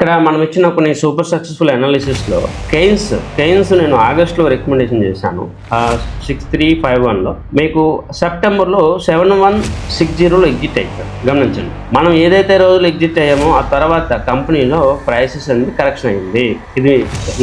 ఇక్కడ మనం ఇచ్చిన కొన్ని సూపర్ సక్సెస్ఫుల్ అనాలిసిస్లో కెయిన్స్ నేను ఆగస్టులో రికమెండేషన్ చేశాను 6351లో. మీకు సెప్టెంబర్లో 7160లో ఎగ్జిట్ అయ్యారు. గమనించండి, మనం ఏదైతే రోజులు ఎగ్జిట్ అయ్యామో ఆ తర్వాత కంపెనీలో ప్రైసెస్ అనేది కరెక్షన్ అయింది. ఇది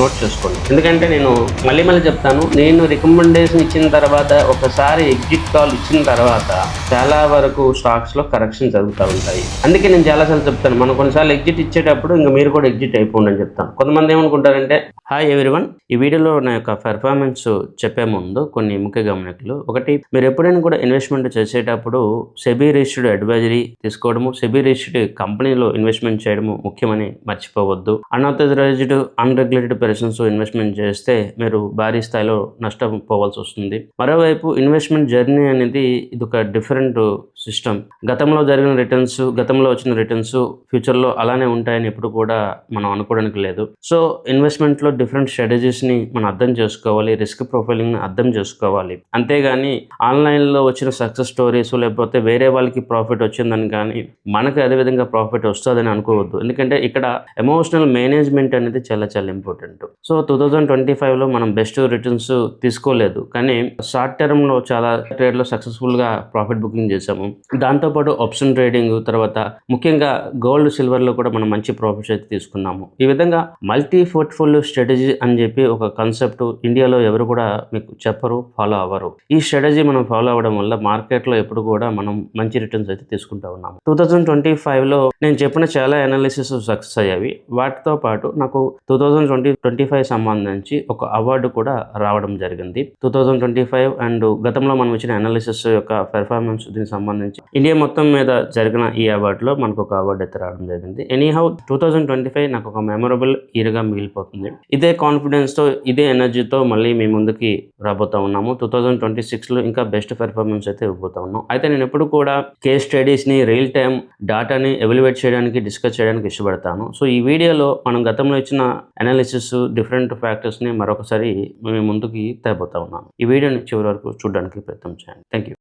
నోట్ చేసుకోండి. ఎందుకంటే నేను మళ్ళీ చెప్తాను, నేను రికమెండేషన్ ఇచ్చిన తర్వాత ఒకసారి ఎగ్జిట్ కాల్ ఇచ్చిన తర్వాత చాలా వరకు స్టాక్స్లో కరెక్షన్ జరుగుతూ ఉంటాయి. అందుకే నేను చాలాసార్లు చెప్తాను, మనం కొన్నిసార్లు ఎగ్జిట్ ఇచ్చేటప్పుడు ఇంకా మీరు కూడా ఎగ్జిట్ అయిపోండి అని చెప్తాను. కొంతమంది ఏమనుకుంటారంటే, హాయ్ ఎవ్రీవన్, ఈ వీడియోలో నా యొక్క పెర్ఫార్మెన్స్ చెప్పే ముందు కొన్ని ముఖ్య గమనికలు. ఒకటి, మీరు ఎప్పుడైనా కూడా ఇన్వెస్ట్మెంట్ చేసేటప్పుడు సెబీ రిజిస్టర్డ్ అడ్వైజరీ తీసుకోవడము, సెబీ రిజిస్టర్డ్ కంపెనీలో ఇన్వెస్ట్మెంట్ చేయడము ముఖ్యమని మర్చిపోవద్దు. అన్ఆథరైజ్డ్ అన్రెగ్యులేటెడ్ పర్సన్స్ ఇన్వెస్ట్మెంట్ చేస్తే మీరు భారీ స్థాయిలో నష్టం పోవాల్సి వస్తుంది. మరోవైపు ఇన్వెస్ట్మెంట్ జర్నీ అనేది ఇది ఒక డిఫరెంట్ సిస్టమ్. గతంలో జరిగిన రిటర్న్స్, గతంలో వచ్చిన రిటర్న్స్ ఫ్యూచర్లో అలానే ఉంటాయని ఎప్పుడు కూడా మనం అనుకోవడానికి లేదు. సో ఇన్వెస్ట్మెంట్లో డిఫరెంట్ స్ట్రాటజీస్ని మనం అర్థం చేసుకోవాలి, రిస్క్ ప్రొఫైలింగ్ని అర్థం చేసుకోవాలి. అంతేగాని ఆన్లైన్లో వచ్చిన సక్సెస్ స్టోరీస్ లేకపోతే వేరే వాళ్ళకి ప్రాఫిట్ వచ్చిందని కానీ మనకు అదేవిధంగా ప్రాఫిట్ వస్తుందని అనుకోవద్దు. ఎందుకంటే ఇక్కడ ఎమోషనల్ మేనేజ్మెంట్ అనేది చాలా చాలా ఇంపార్టెంట్. సో 2025లో మనం బెస్ట్ రిటర్న్స్ తీసుకోలేదు, కానీ షార్ట్ టర్మ్లో చాలా ట్రేడ్లో సక్సెస్ఫుల్గా ప్రాఫిట్ బుకింగ్ చేసాము. దాంతోపాటు ఆప్షన్ ట్రేడింగ్, తర్వాత ముఖ్యంగా గోల్డ్ సిల్వర్లో కూడా మనం మంచి ప్రాఫిట్స్ అయితే తీసుకున్నాము. ఈ విధంగా మల్టీ పోర్ట్ఫోలియో స్ట్రాటజీ అని చెప్పి ఒక కాన్సెప్ట్ ఇండియాలో ఎవరు కూడా మీకు చెప్పరు, ఫాలో అవ్వరు. ఈ స్ట్రాటజీ మనం ఫాలో అవ్వడం వల్ల మార్కెట్లో ఎప్పుడు కూడా మనం మంచి రిటర్న్స్ అయితే తీసుకుంటూ ఉన్నాము. 2025లో నేను చెప్పిన చాలా అనాలిసిస్ సక్సెస్ అయ్యాయి. వాటితో పాటు నాకు 2025 సంబంధించి ఒక అవార్డు కూడా రావడం జరిగింది. 2025 అండ్ గతంలో మనం ఇచ్చిన అనాలిసిస్ యొక్క పెర్ఫార్మెన్స్ దీనికి సంబంధించి ఇండియా మొత్తం మీద జరిగిన ఈ అవార్డులో మనకు ఒక అవార్డు అయితే రావడం జరిగింది. ఎనీహౌ 2025 నాకు ఒక మెమొరబుల్ ఇయర్గా మిగిలిపోతుంది. ఇదే కాన్ఫిడెన్స్తో, ఇదే ఎనర్జీతో మళ్ళీ మీ ముందుకి రాబోతా ఉన్నాము. 2026లో ఇంకా బెస్ట్ పెర్ఫార్మెన్స్ అయితే ఇవ్వబోతా ఉన్నాం. అయితే నేను ఎప్పుడు కూడా కేస్ స్టడీస్ని, రియల్ టైం డాటాని ఎవాల్యుయేట్ చేయడానికి, డిస్కస్ చేయడానికి ఇష్టపడతాను. సో ఈ వీడియోలో మనం గతంలో ఇచ్చిన అనాలిసిస్, డిఫరెంట్ ఫ్యాక్టర్స్ని మరొకసారి మేము ముందుకి తేబోతా ఉన్నాను. ఈ వీడియోని చివరి వరకు చూడడానికి ప్రయత్నం చేయండి. Thank you.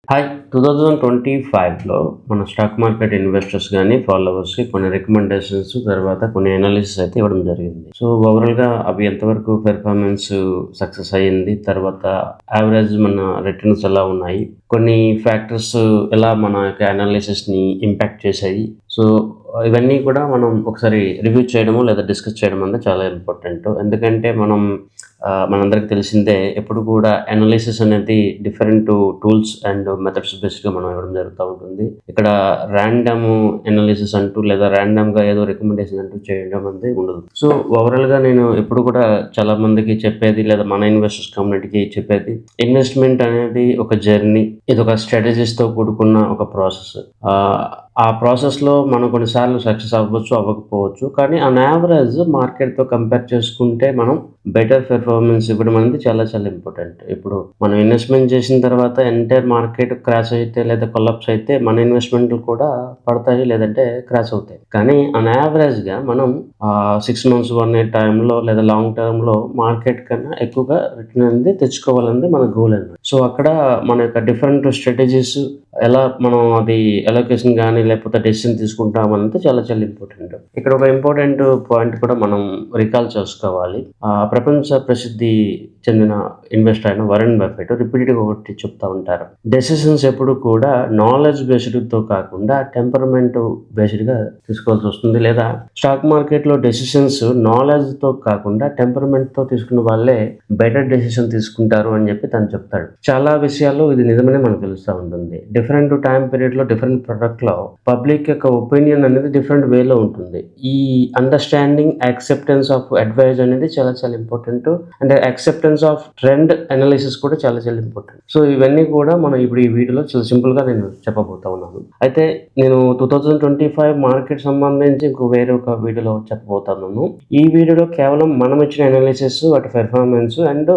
హాయ్, 2025లో మన స్టాక్ మార్కెట్ ఇన్వెస్టర్స్ కానీ ఫాలోవర్స్కి కొన్ని రికమెండేషన్స్, తర్వాత కొన్ని అనాలిసిస్ అయితే ఇవ్వడం జరిగింది. సో ఓవరాల్గా అవి ఎంతవరకు పెర్ఫార్మెన్స్ సక్సెస్ అయ్యింది, తర్వాత యావరేజ్ మన రిటర్న్స్ ఎలా ఉన్నాయి, కొన్ని ఫ్యాక్టర్స్ ఎలా మన యొక్క అనాలిసిస్ని ఇంపాక్ట్ చేశాయి. సో ఇవన్నీ కూడా మనం ఒకసారి రివ్యూ చేయడము లేదా డిస్కస్ చేయడం అనేది చాలా ఇంపార్టెంట్. ఎందుకంటే మనందరికి తెలిసిందే, ఎప్పుడు కూడా అనాలిసిస్ అనేది డిఫరెంట్ టూల్స్ అండ్ మెథడ్స్ బేస్డ్గా మనం ఇవ్వడం జరుగుతూ ఉంటుంది. ఇక్కడ ర్యాండమ్ అనాలిసిస్ అంటూ లేదా ర్యాండమ్గా ఏదో రికమెండేషన్ అంటూ చేయడం అనేది ఉండదు. సో ఓవరాల్గా నేను ఎప్పుడు కూడా చాలా మందికి చెప్పేది, లేదా మన ఇన్వెస్టర్స్ కమ్యూనిటీకి చెప్పేది, ఇన్వెస్ట్మెంట్ అనేది ఒక జర్నీ, ఇది ఒక స్ట్రాటజీస్తో కూడుకున్న ఒక ప్రాసెస్. ఆ ప్రాసెస్లో మనం కొన్నిసార్లు సక్సెస్ అవ్వచ్చు, అవ్వకపోవచ్చు, కానీ ఆన్ యావరేజ్ మార్కెట్తో కంపేర్ చేసుకుంటే మనం బెటర్ పెర్ఫార్మెన్స్ ఇవ్వడం అనేది చాలా చాలా ఇంపార్టెంట్. ఇప్పుడు మనం ఇన్వెస్ట్మెంట్ చేసిన తర్వాత ఎంటైర్ మార్కెట్ క్రాష్ అయితే లేదా కొలాప్స్ అయితే మన ఇన్వెస్ట్మెంట్లు కూడా పడతాయి, లేదంటే క్రాష్ అవుతాయి. కానీ ఆన్ యావరేజ్గా మనం 6 months 1 year టైంలో లేదా లాంగ్ టర్మ్లో మార్కెట్ కన్నా ఎక్కువగా రిటర్న్ అనేది తెచ్చుకోవాలనేది మన గోల్ అన్నమాట. సో అక్కడ మన యొక్క డిఫరెంట్ స్ట్రాటజీస్ ఎలా మనం అది అలొకేషన్ కానీ లేకపోతే డెసిషన్ తీసుకుంటామనేది చాలా చాలా ఇంపార్టెంట్. ఇక్కడ ఒక ఇంపార్టెంట్ పాయింట్ కూడా మనం రికాల్ చేసుకోవాలి. ప్రపంచ ప్రసిద్ధి చెందిన ఇన్వెస్టర్ అయిన వరన్ బఫెట్ రిపీటెడ్గా ఒకటి చెప్తా ఉంటారు, డెసిషన్స్ ఎప్పుడు కూడా నాలెడ్జ్ బేస్డ్తో కాకుండా టెంపర్మెంట్ బేస్డ్గా తీసుకోవాల్సి వస్తుంది. లేదా స్టాక్ మార్కెట్లో డెసిషన్స్ నాలెడ్జ్తో కాకుండా టెంపర్మెంట్తో తీసుకున్న వాళ్ళే బెటర్ డెసిషన్ తీసుకుంటారు అని చెప్పి తను చెప్తాడు. చాలా విషయాల్లో ఇది నిజమనే మనకు తెలుస్తూ ఉంటుంది. డిఫరెంట్ టైం పీరియడ్లో, డిఫరెంట్ ప్రొడక్ట్లో పబ్లిక్ యొక్క ఒపీనియన్ అనేది డిఫరెంట్ వేలో ఉంటుంది. ఈ అండర్స్టాండింగ్, యాక్సెప్టెన్స్ ఆఫ్ అడ్వైజ్ అనేది చాలా చాలా important. And acceptance of trend analysis కూడా చాలా చాలా ఇంపార్టెంట్. సో ఇవన్నీ కూడా మనం ఇప్పుడు ఈ వీడియోలో చాలా సింపుల్గా నేను చెప్పబోతా ఉన్నాను. అయితే నేను 2025 మార్కెట్ సంబంధించి ఇంకో వేరే ఒక వీడియోలో చెప్పబోతున్నాను. ఈ వీడియోలో కేవలం మనం ఇచ్చిన అనాలిసిస్, వాటి పెర్ఫార్మెన్స్ అండ్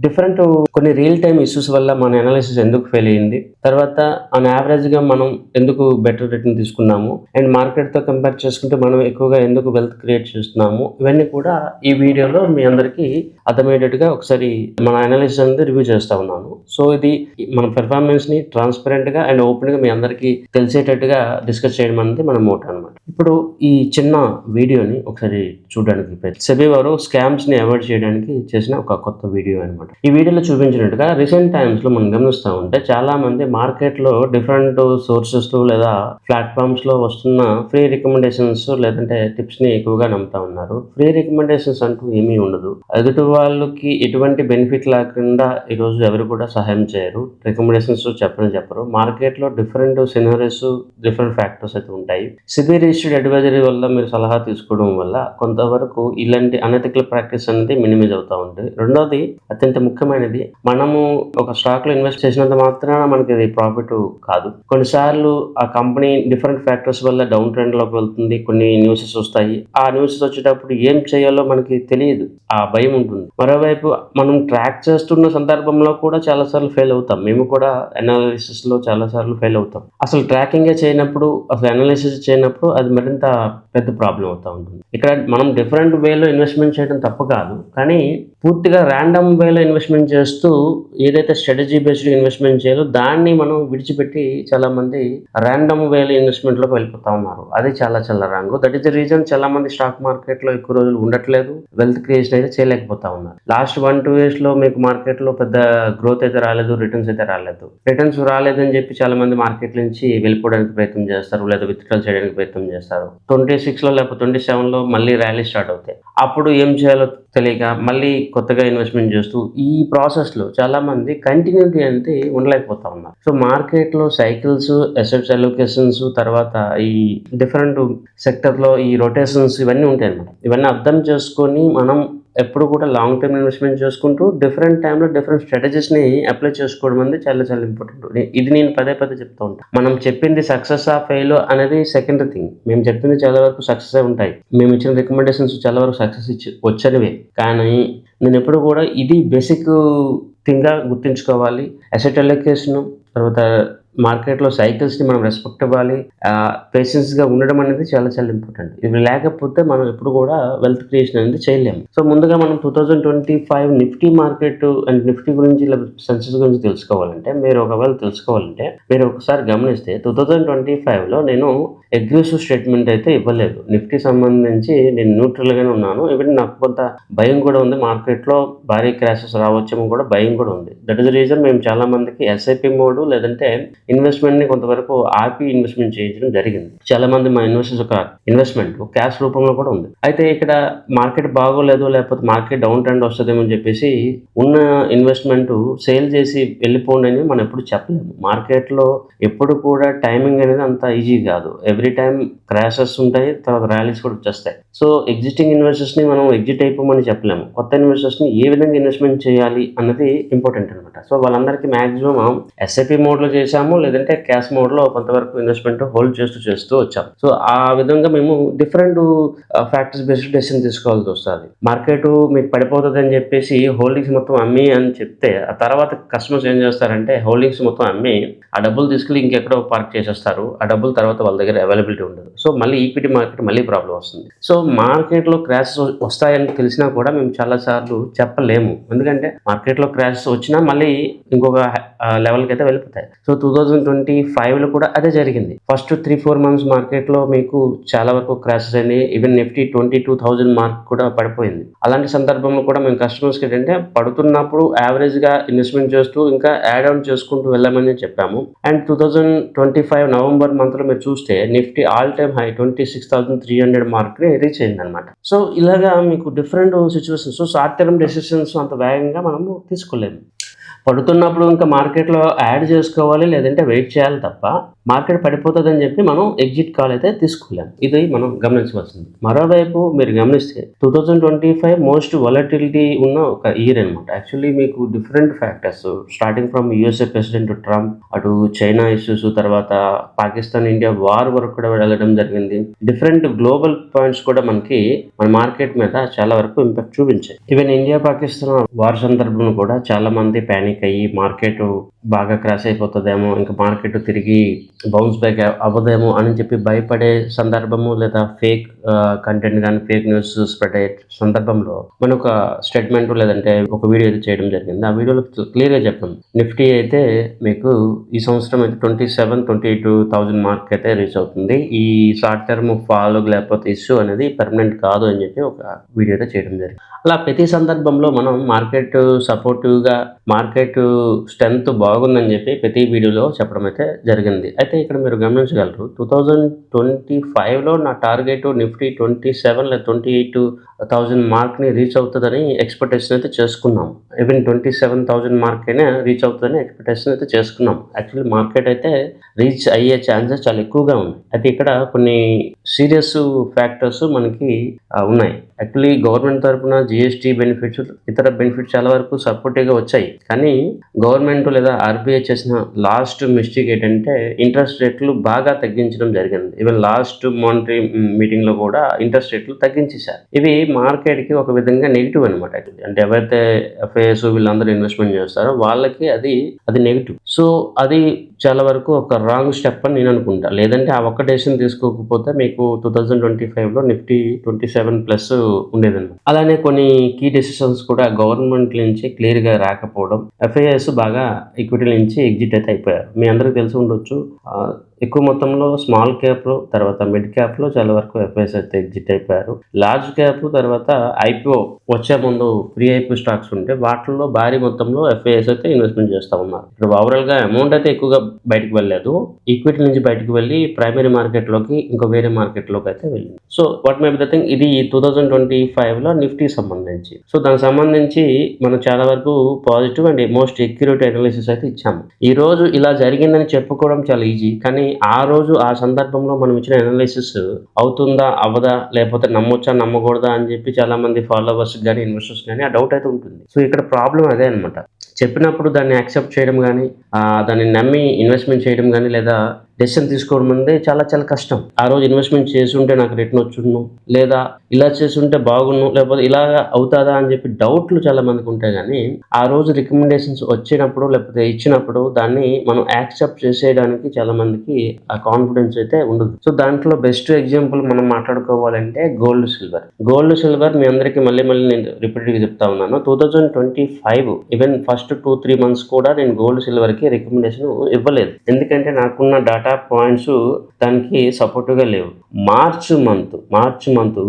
డిఫరెంట్ కొన్ని రియల్ టైమ్ ఇష్యూస్ వల్ల మన అనాలిసిస్ ఎందుకు ఫెయిల్ అయ్యింది, తర్వాత ఆన్ యావరేజ్గా మనం ఎందుకు బెటర్ రిటర్న్ తీసుకున్నాము, అండ్ మార్కెట్తో కంపేర్ చేసుకుంటే మనం ఎక్కువగా ఎందుకు వెల్త్ క్రియేట్ చేస్తున్నాము, ఇవన్నీ కూడా ఈ వీడియోలో మీ అందరికీ అర్థమయ్యేటట్టుగా ఒకసారి ఒకసారి మన అనాలిసిస్ అనేది రివ్యూ చేస్తా ఉన్నాను. సో ఇది మన పెర్ఫార్మెన్స్ ని ట్రాన్స్పరెంట్ గా అండ్ ఓపెన్ గా మీ అందరికీ తెలిసేటట్టుగా డిస్కస్ చేయడం అనేది మన మోటో అనమాట. ఇప్పుడు ఈ చిన్న వీడియోని ఒకసారి చూడడానికి సెబీ వారు స్కామ్స్ ని అవాయిడ్ చేయడానికి చేసిన ఒక కొత్త వీడియో అనమాట. ఈ వీడియోలో చూపించినట్టుగా రీసెంట్ టైమ్స్ లో మనం గమనిస్తూ ఉంటే చాలా మంది మార్కెట్ లో డిఫరెంట్ సోర్సెస్ లేదా ప్లాట్ఫామ్స్ లో వస్తున్న ఫ్రీ రికమెండేషన్స్ లేదంటే టిప్స్ ని ఎక్కువగా నమ్ముతా ఉన్నారు. ఫ్రీ రికమెండేషన్స్ అంటూ ఏమీ ఉండదు. ఎదుటి వాళ్ళకి ఎటువంటి బెనిఫిట్ లేకుండా ఈ రోజు ఎవరు కూడా సహాయం చేయరు. రికమెండేషన్స్ చెప్పరు. మార్కెట్ లో డిఫరెంట్ సినారీస్, డిఫరెంట్ ఫ్యాక్టర్స్ అయితే ఉంటాయి. సిబి రిజిస్టర్డ్ అడ్వైజరీ వల్ల మీరు సలహా తీసుకోవడం వల్ల కొంతవరకు ఇలాంటి అనెథికల్ ప్రాక్టీస్ అనేది మినిమైజ్ అవుతా ఉంటుంది. రెండోది అత్యంత ముఖ్యమైనది, మనము ఒక స్టాక్ లో ఇన్వెస్ట్ చేసినంత మాత్రాన మనకి ఇది ప్రాఫిట్ కాదు. కొన్నిసార్లు ఆ కంపెనీ డిఫరెంట్ ఫ్యాక్టర్స్ వల్ల డౌన్ ట్రెండ్ లోకి వెళ్తుంది. కొన్ని న్యూసెస్ వస్తాయి. ఆ న్యూసెస్ వచ్చేటప్పుడు ఏం చేయాలో మనకి తెలియదు. ఆ భయం ఉంటుంది. మరోవైపు మనం ట్రాక్ చేస్తున్న సందర్భంలో కూడా చాలా సార్లు ఫెయిల్ అవుతాం. మేము కూడా అనాలిసిస్ లో చాలా సార్లు ఫెయిల్ అవుతాం. అసలు ట్రాకింగే చేయనప్పుడు, అసలు అనాలిసిస్ చేయనప్పుడు అది మరింత పెద్ద ప్రాబ్లం అవుతా ఉంటుంది. ఇక్కడ మనం డిఫరెంట్ వేలో ఇన్వెస్ట్మెంట్ చేయడం తప్పు కాదు, కానీ పూర్తిగా ర్యాండమ్ వేలో ఇన్వెస్ట్మెంట్ చేస్తూ ఏదైతే స్ట్రాటజీ బేస్డ్ ఇన్వెస్ట్మెంట్ చేయాలో దాన్ని మనం విడిచిపెట్టి చాలా మంది ర్యాండమ్ వేలో ఇన్వెస్ట్మెంట్ లోకి వెళ్ళిపోతా ఉన్నారు. అది చాలా wrong. That is the reason చాలా మంది స్టాక్ మార్కెట్ లో ఎక్కువ రోజులు ఉండట్లేదు, వెల్త్ క్రియేషన్ అయితే చేయలేకపోతా ఉన్నారు. లాస్ట్ 1-2 years లో మీకు మార్కెట్ లో పెద్ద గ్రోత్ అయితే రాలేదు, రిటర్న్స్ అయితే రిటర్న్స్ రాలేదని చెప్పి చాలా మంది మార్కెట్ నుంచి వెళ్ళిపోవడానికి ప్రయత్నం చేస్తారు, లేదా విత్డ్రాల్ చేయడానికి ప్రయత్నం చేస్తారు. 26 లో లేకపోతే 27 లో మళ్ళీ ర్యాలీ స్టార్ట్ అవుతాయి. అప్పుడు ఏం చేయాలో తెలియక మళ్ళీ కొత్తగా ఇన్వెస్ట్మెంట్ చేస్తూ ఈ ప్రాసెస్ లో చాలా మంది కంటిన్యూటీ అంటే ఉండలేకపోతా ఉన్నారు. సో మార్కెట్ లో సైకిల్స్, అసెట్స్ అలొకేషన్స్, తర్వాత ఈ డిఫరెంట్ సెక్టర్ లో ఈ రొటేషన్స్ ఇవన్నీ ఉంటాయి అన్నమాట. ఇవన్నీ అర్థం చేసుకొని మనం ఎప్పుడు కూడా లాంగ్ టర్మ్ ఇన్వెస్ట్మెంట్ చేసుకుంటూ డిఫరెంట్ టైంలో డిఫరెంట్ స్ట్రాటజీస్ ని అప్లై చేసుకోవడం అనేది చాలా ఇంపార్టెంట్. ఇది నేను పదే చెప్తూ ఉంటాను. మనం చెప్పింది సక్సెస్ ఆ ఫెయిల్ అనేది సెకండరీ థింగ్. మేము చెప్పింది చాలా వరకు సక్సెస్ ఉంటాయి. మేము ఇచ్చిన రికమెండేషన్స్ చాలా వరకు సక్సెస్ వచ్చనివే. కానీ నేను ఎప్పుడు కూడా ఇది బేసిక్ థింగ్ గా గుర్తుంచుకోవాలి. అసెట్ అలొకేషన్, తర్వాత మార్కెట్లో సైకిల్స్ని మనం రెస్పెక్ట్ ఇవ్వాలి. పేషెన్స్గా ఉండడం అనేది చాలా ఇంపార్టెంట్. ఇవి లేకపోతే మనం ఎప్పుడు కూడా వెల్త్ క్రియేషన్ అనేది చేయలేము. సో ముందుగా మనం 2025 నిఫ్టీ మార్కెట్ అండ్ నిఫ్టీ గురించి సెన్సెస్ గురించి తెలుసుకోవాలంటే మీరు ఒకసారి గమనిస్తే 2025లో నేను అగ్రెసివ్ స్టేట్మెంట్ అయితే ఇవ్వలేదు. నిఫ్టీ సంబంధించి నేను న్యూట్రల్ గానే ఉన్నాను. ఈవెన్ నాకు కొంత భయం కూడా ఉంది. మార్కెట్లో భారీ క్రాషెస్ రావచ్చేమో కూడా భయం కూడా ఉంది. దట్ ఈస్ ద రీజన్ మేము చాలా మందికి ఎస్ఐపి మోడ్ లేదంటే ఇన్వెస్ట్మెంట్ ని కొంతవరకు ఆపి ఇన్వెస్ట్మెంట్ చేయించడం జరిగింది. చాలా మంది మా ఇన్వెస్టర్స్ ఒక ఇన్వెస్ట్మెంట్ క్యాష్ రూపంలో కూడా ఉంది. అయితే ఇక్కడ మార్కెట్ బాగోలేదు, లేకపోతే మార్కెట్ డౌన్ ట్రెండ్ వస్తుందేమో అని చెప్పేసి ఉన్న ఇన్వెస్ట్మెంట్ సేల్ చేసి వెళ్ళిపోండి అని మనం ఎప్పుడు చెప్పలేము. మార్కెట్ లో ఎప్పుడు కూడా టైమింగ్ అనేది అంత ఈజీ కాదు. ఎవ్రీ టైం క్రాషెస్ ఉంటాయి, తర్వాత ర్యాలీస్ కూడా వచ్చేస్తాయి. సో ఎగ్జిస్టింగ్ ఇన్వెస్టర్స్ ని మనం ఎగ్జిట్ అయిపోమని చెప్పలేము. కొత్త ఇన్వెస్టర్స్ ని ఏ విధంగా ఇన్వెస్ట్మెంట్ చేయాలి అన్నది ఇంపార్టెంట్ అనమాట. సో వాళ్ళందరికీ మాక్సిమం ఎస్ఐపి మోడ్ లో చేసాము, లేదంటే క్యాష్ మోడ్ లో కొంతవరకు ఇన్వెస్ట్మెంట్ హోల్డ్ చేస్తూ వచ్చాం. సో ఆ విధంగా మేము డిఫరెంట్ ఫ్యాక్టర్స్ బేస్డ్ డెసిషన్ తీసుకోవాల్సి వస్తుంది. మార్కెట్ మీకు పడిపోతుంది అని చెప్పేసి హోల్డింగ్స్ మొత్తం అమ్మి అని చెప్తే ఆ తర్వాత కస్టమర్స్ ఏం చేస్తారంటే హోల్డింగ్స్ మొత్తం అమ్మి ఆ డబ్బులు తీసుకెళ్ళి ఇంకెక్కడో పార్క్ చేసేస్తారు. ఆ డబ్బులు తర్వాత వాళ్ళ దగ్గర అవైలబిలిటీ ఉండదు. సో మళ్ళీ ఈక్విటీ మార్కెట్ మళ్ళీ ప్రాబ్లం వస్తుంది. సో మార్కెట్ లో క్రాషెస్ వస్తాయని తెలిసినా కూడా మేము చాలా సార్లు చెప్పలేము. ఎందుకంటే మార్కెట్ లో క్రాషెస్ వచ్చినా మళ్ళీ ఇంకొక లెవెల్కి అయితే వెళ్ళిపోతాయి. సో 2025లో కూడా అదే జరిగింది. ఫస్ట్ 3-4 months మార్కెట్ లో మీకు చాలా వరకు క్రాషెస్ అయినాయి. ఈవెన్ నిఫ్టీ 22,000 మార్క్ కూడా పడిపోయింది. అలాంటి సందర్భంలో కూడా మేము కస్టమర్స్కి ఏంటంటే పడుతున్నప్పుడు యావరేజ్ గా ఇన్వెస్ట్మెంట్ చేస్తూ ఇంకా యాడ్ ఆన్ చేసుకుంటూ వెళ్ళామని చెప్పాము. అండ్ 2025 నవంబర్ మంత్ లో మీరు చూస్తే Nifty all time high 26,300 mark ని రీచ్ అయింది అనమాట. సో ఇలాగా మీకు different situations, short term decisions అంత వేగంగా మనము తీసుకోలేము. పడుతున్నప్పుడు ఇంకా మార్కెట్లో యాడ్ చేసుకోవాలి, లేదంటే వెయిట్ చేయాలి తప్ప మార్కెట్ పడిపోతుందని చెప్పి మనం ఎగ్జిట్ కాల్ అయితే తీసుకోలేము. ఇది మనం గమనించవలసింది. మరోవైపు మీరు గమనిస్తే 2025 మోస్ట్ వాలటిలిటీ ఉన్న ఒక ఇయర్ అనమాట. యాక్చువల్లీ మీకు different factors starting from USA president Trump, అటు చైనా ఇష్యూస్, తర్వాత పాకిస్తాన్ ఇండియా వార్ వరకు కూడా వెళ్ళడం జరిగింది. డిఫరెంట్ గ్లోబల్ పాయింట్స్ కూడా మనకి మన మార్కెట్ మీద చాలా వరకు ఇంపాక్ట్ చూపించాయి. ఈవెన్ ఇండియా పాకిస్తాన్ వార్ సందర్భంలో కూడా చాలా మంది ప్యానిక్ అయ్యి మార్కెట్ బాగా క్రాష్ అయిపోతుందేమో, ఇంకా మార్కెట్ తిరిగి బౌన్స్ బ్యాక్ అవ్వదేమో అని చెప్పి భయపడే సందర్భము, లేదా ఫేక్ కంటెంట్ కానీ ఫేక్ న్యూస్ స్ప్రెడ్ అయ్యే సందర్భంలో మనం ఒక స్టేట్మెంట్ లేదంటే ఒక వీడియో అయితే చేయడం జరిగింది. ఆ వీడియోలో క్లియర్గా చెప్పాం, నిఫ్టీ అయితే మీకు ఈ సంవత్సరం అయితే 27-28,000 మార్క్ అయితే రీచ్ అవుతుంది. ఈ షార్ట్ టర్మ్ ఫాలో లేకపోతే ఇష్యూ అనేది పర్మనెంట్ కాదు అని చెప్పి ఒక వీడియో అయితే చేయడం జరిగింది. అలా ప్రతి సందర్భంలో మనం మార్కెట్ సపోర్టివ్గా, మార్కెట్ స్ట్రెంత్ బాగుందని చెప్పి ప్రతి వీడియోలో చెప్పడం అయితే జరిగింది. అయితే ఇక్కడ మీరు గమనించగలరు, 2025లో నా టార్గెట్ నిఫ్టీ 27 లేదా 28,000 మార్క్ని రీచ్ అవుతుందని ఎక్స్పెక్టేషన్ అయితే చేసుకున్నాం. ఈవెన్ 27,000 మార్క్ అయినా రీచ్ అవుతుందని ఎక్స్పెక్టేషన్ అయితే చేసుకున్నాం. యాక్చువల్లీ మార్కెట్ అయితే రీచ్ అయ్యే ఛాన్సెస్ చాలా ఎక్కువగా ఉన్నాయి. అయితే ఇక్కడ కొన్ని సీరియస్ ఫ్యాక్టర్స్ మనకి ఉన్నాయి. యాక్చువల్లీ గవర్నమెంట్ తరఫున జిఎస్టీ బెనిఫిట్స్, ఇతర బెనిఫిట్స్ చాలా వరకు సపోర్టివ్గా వచ్చాయి. కానీ గవర్నమెంట్ లేదా ఆర్బీఐ చేసిన లాస్ట్ మిస్టేక్ ఏంటంటే ఇంట్రెస్ట్ రేట్లు బాగా తగ్గించడం జరిగింది. ఈవెన్ లాస్ట్ మానిటరీ మీటింగ్లో కూడా ఇంట్రెస్ట్ రేట్లు తగ్గించేశారు. ఇవి మార్కెట్కి ఒక విధంగా నెగిటివ్ అనమాట. అంటే ఎవరైతే ఎఫ్ఐఎస్ వీళ్ళందరూ ఇన్వెస్ట్మెంట్ చేస్తారో వాళ్ళకి అది నెగిటివ్. సో అది చాలా వరకు ఒక రాంగ్ స్టెప్ అని నేను అనుకుంటా. లేదంటే ఆ ఒక్క డెసిషన్ తీసుకోకపోతే మీకు 2025లో నిఫ్టీ 27+ ఉండేదన్నమాట. అలానే కొన్ని కీ డెసిషన్స్ కూడా గవర్నమెంట్ నుంచి క్లియర్గా రాకపోవడం, ఎఫ్ఐఎస్ బాగా ఈక్విటీ నుంచి ఎగ్జిట్ అయితే అయిపోయారు. మీ అందరికీ తెలిసి ఉండొచ్చు, ఎక్కువ మొత్తంలో స్మాల్ క్యాప్లో, తర్వాత మిడ్ క్యాప్లో చాలా వరకు ఎఫ్ఐఎస్ అయితే ఎగ్జిట్ అయిపోయారు. లార్జ్ క్యాప్ తర్వాత ఐపీఓ వచ్చే ముందు ప్రీ ఐపీఓ స్టాక్స్ ఉంటే వాటిల్లో భారీ మొత్తంలో ఎఫ్ఐఎస్ అయితే ఇన్వెస్ట్మెంట్ చేస్తూ ఉన్నారు. ఇక్కడ ఓవరాల్గా అమౌంట్ అయితే ఎక్కువగా బయటకు వెళ్ళలేదు. ఈక్విటీ నుంచి బయటకు వెళ్ళి ప్రైమరీ మార్కెట్లోకి, ఇంకో వేరే మార్కెట్లోకి అయితే వెళ్ళింది. So what may be the thing, ఇది 2025లో నిఫ్టీ సంబంధించి. సో దానికి సంబంధించి మనం చాలా వరకు positive and most accurate analysis అయితే ఇచ్చాము. ఈ రోజు ఇలా జరిగిందని చెప్పుకోవడం చాలా ఈజీ, కానీ ఆ రోజు ఆ సందర్భంలో మనం ఇచ్చిన అనాలిసిస్ అవుతుందా అవ్వదా, లేకపోతే నమ్మొచ్చా నమ్మకూడదా అని చెప్పి చాలా మంది ఫాలోవర్స్ కానీ ఇన్వెస్టర్స్ కానీ ఆ డౌట్ అయితే ఉంటుంది. సో ఇక్కడ ప్రాబ్లం అదే అనమాట. చెప్పినప్పుడు దాన్ని యాక్సెప్ట్ చేయడం కానీ, దాన్ని నమ్మి ఇన్వెస్ట్మెంట్ చేయడం కానీ, లేదా డెసిషన్ తీసుకోవడం అనేది చాలా చాలా కష్టం. ఆ రోజు ఇన్వెస్ట్మెంట్ చేస్తుంటే నాకు రిటర్న్ వచ్చును, లేదా ఇలా చేస్తుంటే బాగున్ను, లేకపోతే ఇలాగా అవుతుందా అని చెప్పి డౌట్లు చాలా మందికి ఉంటాయి. కానీ ఆ రోజు రికమెండేషన్స్ వచ్చినప్పుడు లేకపోతే ఇచ్చినప్పుడు దాన్ని మనం యాక్సెప్ట్ చేసేయడానికి చాలా మందికి ఆ కాన్ఫిడెన్స్ అయితే ఉండదు. సో దాంట్లో బెస్ట్ ఎగ్జాంపుల్ మనం మాట్లాడుకోవాలంటే గోల్డ్ సిల్వర్ మీ అందరికీ మళ్ళీ నేను రిపీటెడ్గా చెప్తా ఉన్నాను. 2025 ఈవెన్ ఫస్ట్ 2-3 months కూడా నేను గోల్డ్ సిల్వర్కి రికమెండేషన్ ఇవ్వలేదు. ఎందుకంటే నాకున్న డాటా పాయింట్స్ దానికి సపోర్ట్గా లేవు. మార్చ్ మంత్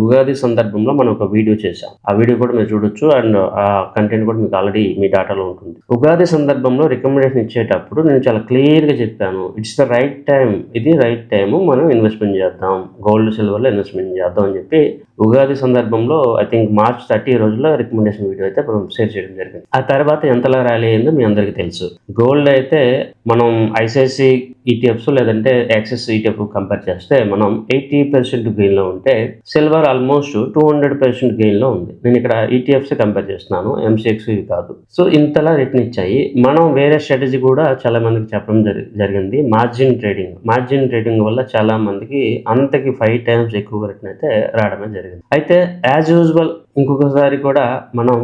ఉగాది సందర్భంలో మనం ఒక వీడియో చేశాం. ఆ వీడియో కూడా మీరు చూడొచ్చు, అండ్ ఆ కంటెంట్ కూడా మీకు ఆల్రెడీ మీ డాటాలో ఉంటుంది. ఉగాది సందర్భంలో రికమెండేషన్ ఇచ్చేటప్పుడు నేను చాలా క్లియర్గా చెప్పాను, ఇట్స్ ద రైట్ టైం, ఇది రైట్ టైము, మనం ఇన్వెస్ట్మెంట్ చేద్దాం, గోల్డ్ సిల్వర్లో ఇన్వెస్ట్మెంట్ చేద్దాం అని చెప్పి ఉగాది సందర్భంలో ఐ థింక్ March 30 రోజుల్లో రికమెండేషన్ వీడియో అయితే మనం షేర్ చేయడం జరిగింది. ఆ తర్వాత ఎంతలా ర్యాలీ అయిందో మీ అందరికీ తెలుసు. గోల్డ్ అయితే మనం ఐసిఐసి ఈటీఎఫ్స్ లేదంటే యాక్సిస్ ఈటీఎఫ్ కంపేర్ చేస్తే మనం 80% గెయిన్లో ఉంటే, సిల్వర్ ఆల్మోస్ట్ 200% గెయిన్లో ఉంది. నేను ఇక్కడ ఈటీఎఫ్స్ కంపేర్ చేస్తున్నాను, ఎంసీఎక్స్ కాదు. సో ఇంతలా రిటర్న్ ఇచ్చాయి. మనం వేరే స్ట్రాటజీ కూడా చాలా మందికి చెప్పడం జరిగింది, మార్జిన్ ట్రేడింగ్ వల్ల చాలా మందికి అంతకి 5 times ఎక్కువ రిటర్న్ అయితే రావడమే జరిగింది. అయితే యాజ్ యూజువల్ ఇంకొకసారి కూడా మనం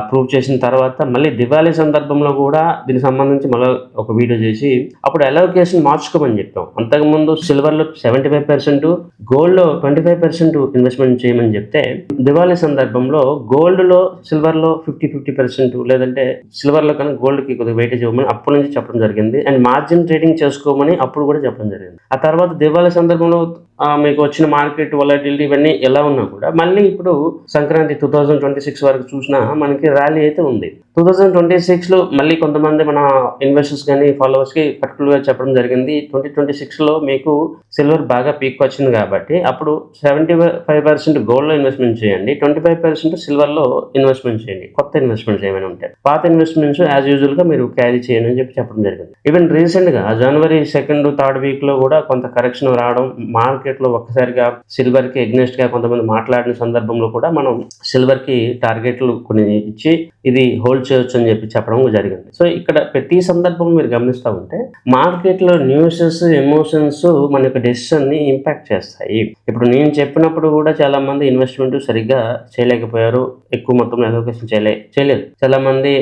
ప్రూవ్ చేసిన తర్వాత మళ్ళీ దివాళీ సందర్భంలో కూడా దీనికి సంబంధించి మళ్ళీ ఒక వీడియో చేసి అప్పుడు అలోకేషన్ మార్చుకోమని చెప్పాం. అంతకుముందు సిల్వర్లో 75%, గోల్డ్లో 25% ఇన్వెస్ట్మెంట్ చేయమని చెప్తే, దివాళీ సందర్భంలో గోల్డ్లో సిల్వర్లో 50% లేదంటే సిల్వర్లో కన్నా గోల్డ్కి కొద్దిగా వెయిటేజ్ ఇవ్వమని అప్పటి నుంచి చెప్పడం జరిగింది. అండ్ మార్జిన్ ట్రేడింగ్ చేసుకోమని అప్పుడు కూడా చెప్పడం జరిగింది. ఆ తర్వాత దివాళీ సందర్భంలో మీకు వచ్చిన మార్కెట్ వొలటిలిటీ ఇవన్నీ ఎలా ఉన్నా కూడా మళ్ళీ ఇప్పుడు సంక్రాంతి 2026 వరకు చూసినా మనకి ర్యాలీ అయితే ఉంది. 2026లో మళ్ళీ కొంతమంది మన ఇన్వెస్టర్స్ కానీ ఫాలోవర్స్కి పర్టికులర్గా చెప్పడం జరిగింది, 2026లో మీకు సిల్వర్ బాగా పీక్ వచ్చింది కాబట్టి అప్పుడు 75% గోల్డ్లో ఇన్వెస్ట్మెంట్ చేయండి, 25% సిల్వర్లో ఇన్వెస్ట్మెంట్ చేయండి, కొత్త ఇన్వెస్ట్మెంట్స్ ఏమైనా ఉంటాయి, పాత ఇన్వెస్ట్మెంట్స్ యాజ్ యూజువల్గా మీరు క్యారీ చేయండి అని చెప్పడం జరిగింది. ఈవెన్ రీసెంట్గా January 2nd, 3rd వీక్లో కూడా కొంత కరెక్షన్ రావడం, మార్కెట్లో ఒక్కసారిగా సిల్వర్కి ఎగ్నెస్ట్గా కొంతమంది మాట్లాడిన సందర్భంలో కూడా మనం సిల్వర్కి టార్గెట్లు కొన్ని ఇచ్చి ఇది హోల్డ్ చేయొచ్చు అని చెప్పడం జరిగింది. సో ఇక్కడ ప్రతి సందర్భం మీరు గమనిస్తూ ఉంటే మార్కెట్లో న్యూసెస్, ఎమోషన్స్ మన యొక్క డెసిషన్ని ఇంపాక్ట్ చేస్తాయి. ఇప్పుడు నేను చెప్పినప్పుడు కూడా చాలా మంది ఇన్వెస్ట్మెంట్ సరిగ్గా చేయలేకపోయారు, ఎక్కువ మొత్తంలో అలోకేషన్ చేయలేదు. చాలా మంది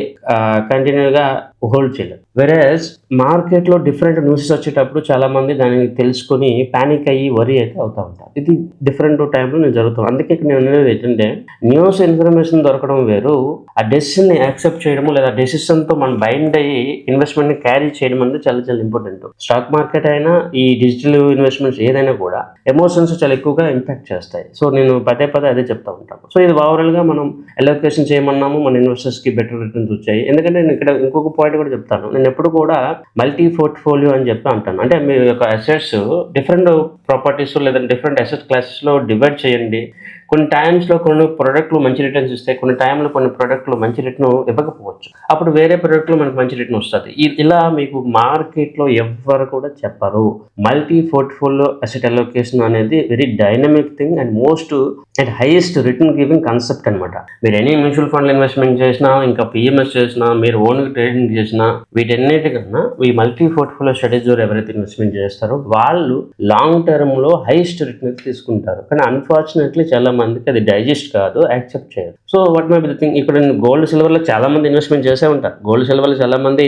కంటిన్యూగా హోల్డ్ చేయలేదు. వెరాజ్ మార్కెట్లో డిఫరెంట్ న్యూసెస్ వచ్చేటప్పుడు చాలా మంది దాన్ని తెలుసుకొని పానిక్ అయ్యి వరీ అయితే అవుతా ఉంటారు. ఇది డిఫరెంట్ టైంలో నేను జరుగుతాను. అందుకే నేను అనేది ఏంటంటే న్యూస్ ఇన్ఫర్మేషన్ దొరకడం వేరు, ఆ డెసిషన్ని యాక్సెప్ట్ చేయడము లేదా డెసిషన్తో మనం బైండ్ అయ్యి ఇన్వెస్ట్మెంట్ని క్యారీ చేయడం అనేది చాలా చాలా ఇంపార్టెంట్. స్టాక్ మార్కెట్ అయినా ఈ డిజిటల్ ఇన్వెస్ట్మెంట్స్ ఏదైనా కూడా ఎమోషన్స్ చాలా ఎక్కువగా ఇంపాక్ట్ చేస్తాయి. సో నేను పదే అదే చెప్తా ఉంటాను. సో ఇది ఓవరాల్గా మనం అలోకేషన్ చేయమన్నాము, మన ఇన్వెస్టర్స్కి బెటర్ రిటర్న్స్ వచ్చాయి. ఎందుకంటే నేను ఇక్కడ ఇంకొక పాయింట్ కూడా చెప్తాను. నేను ఎప్పుడు కూడా మల్టీ పోర్ట్ఫోలియో అని చెప్పి అంటాను. అంటే మీ యొక్క అసెట్స్ డిఫరెంట్ ప్రాపర్టీస్ లేదా డిఫరెంట్ అసెట్ క్లాసెస్లో డివైడ్ చేయండి. కొన్ని టైమ్స్లో కొన్ని ప్రోడక్ట్లు మంచి రిటర్న్స్ ఇస్తాయి, కొన్ని టైంలో కొన్ని ప్రోడక్ట్లు మంచి రిటర్న్ ఇవ్వకపోవచ్చు. అప్పుడు వేరే ప్రోడక్ట్లో మనకు మంచి రిటర్న్ వస్తుంది. ఇలా మీకు మార్కెట్లో ఎవ్వరు కూడా చెప్పరు. మల్టీ పోర్ట్ఫోలియో అసెట్ అలోకేషన్ అనేది very dynamic thing and most and highest return giving concept అనమాట. మీరు ఎనీ మ్యూచువల్ ఫండ్ ఇన్వెస్ట్మెంట్ చేసినా, ఇంకా పిఎంఎస్ చేసినా, మీరు ఓన్ ట్రేడింగ్ చేసినా, వీటన్నిటికన్నా ఈ మల్టీ పోర్ట్ఫోలియో స్ట్రాటజీ ఎవరైతే ఇన్వెస్ట్మెంట్ చేస్తారో వాళ్ళు లాంగ్ టర్మ్లో హైయెస్ట్ రిటర్న్ తీసుకుంటారు. కానీ అన్ఫార్చునేట్లీ చాలా మందికి అది డైజెస్ట్ కాదు, యాక్సెప్ట్ చేయరు. So what my be the thing, ఇక్కడ గోల్డ్ సిల్వర్లో చాలా మంది ఇన్వెస్ట్మెంట్ చేసే ఉంటారు. గోల్డ్ సిల్వర్లో చాలా మంది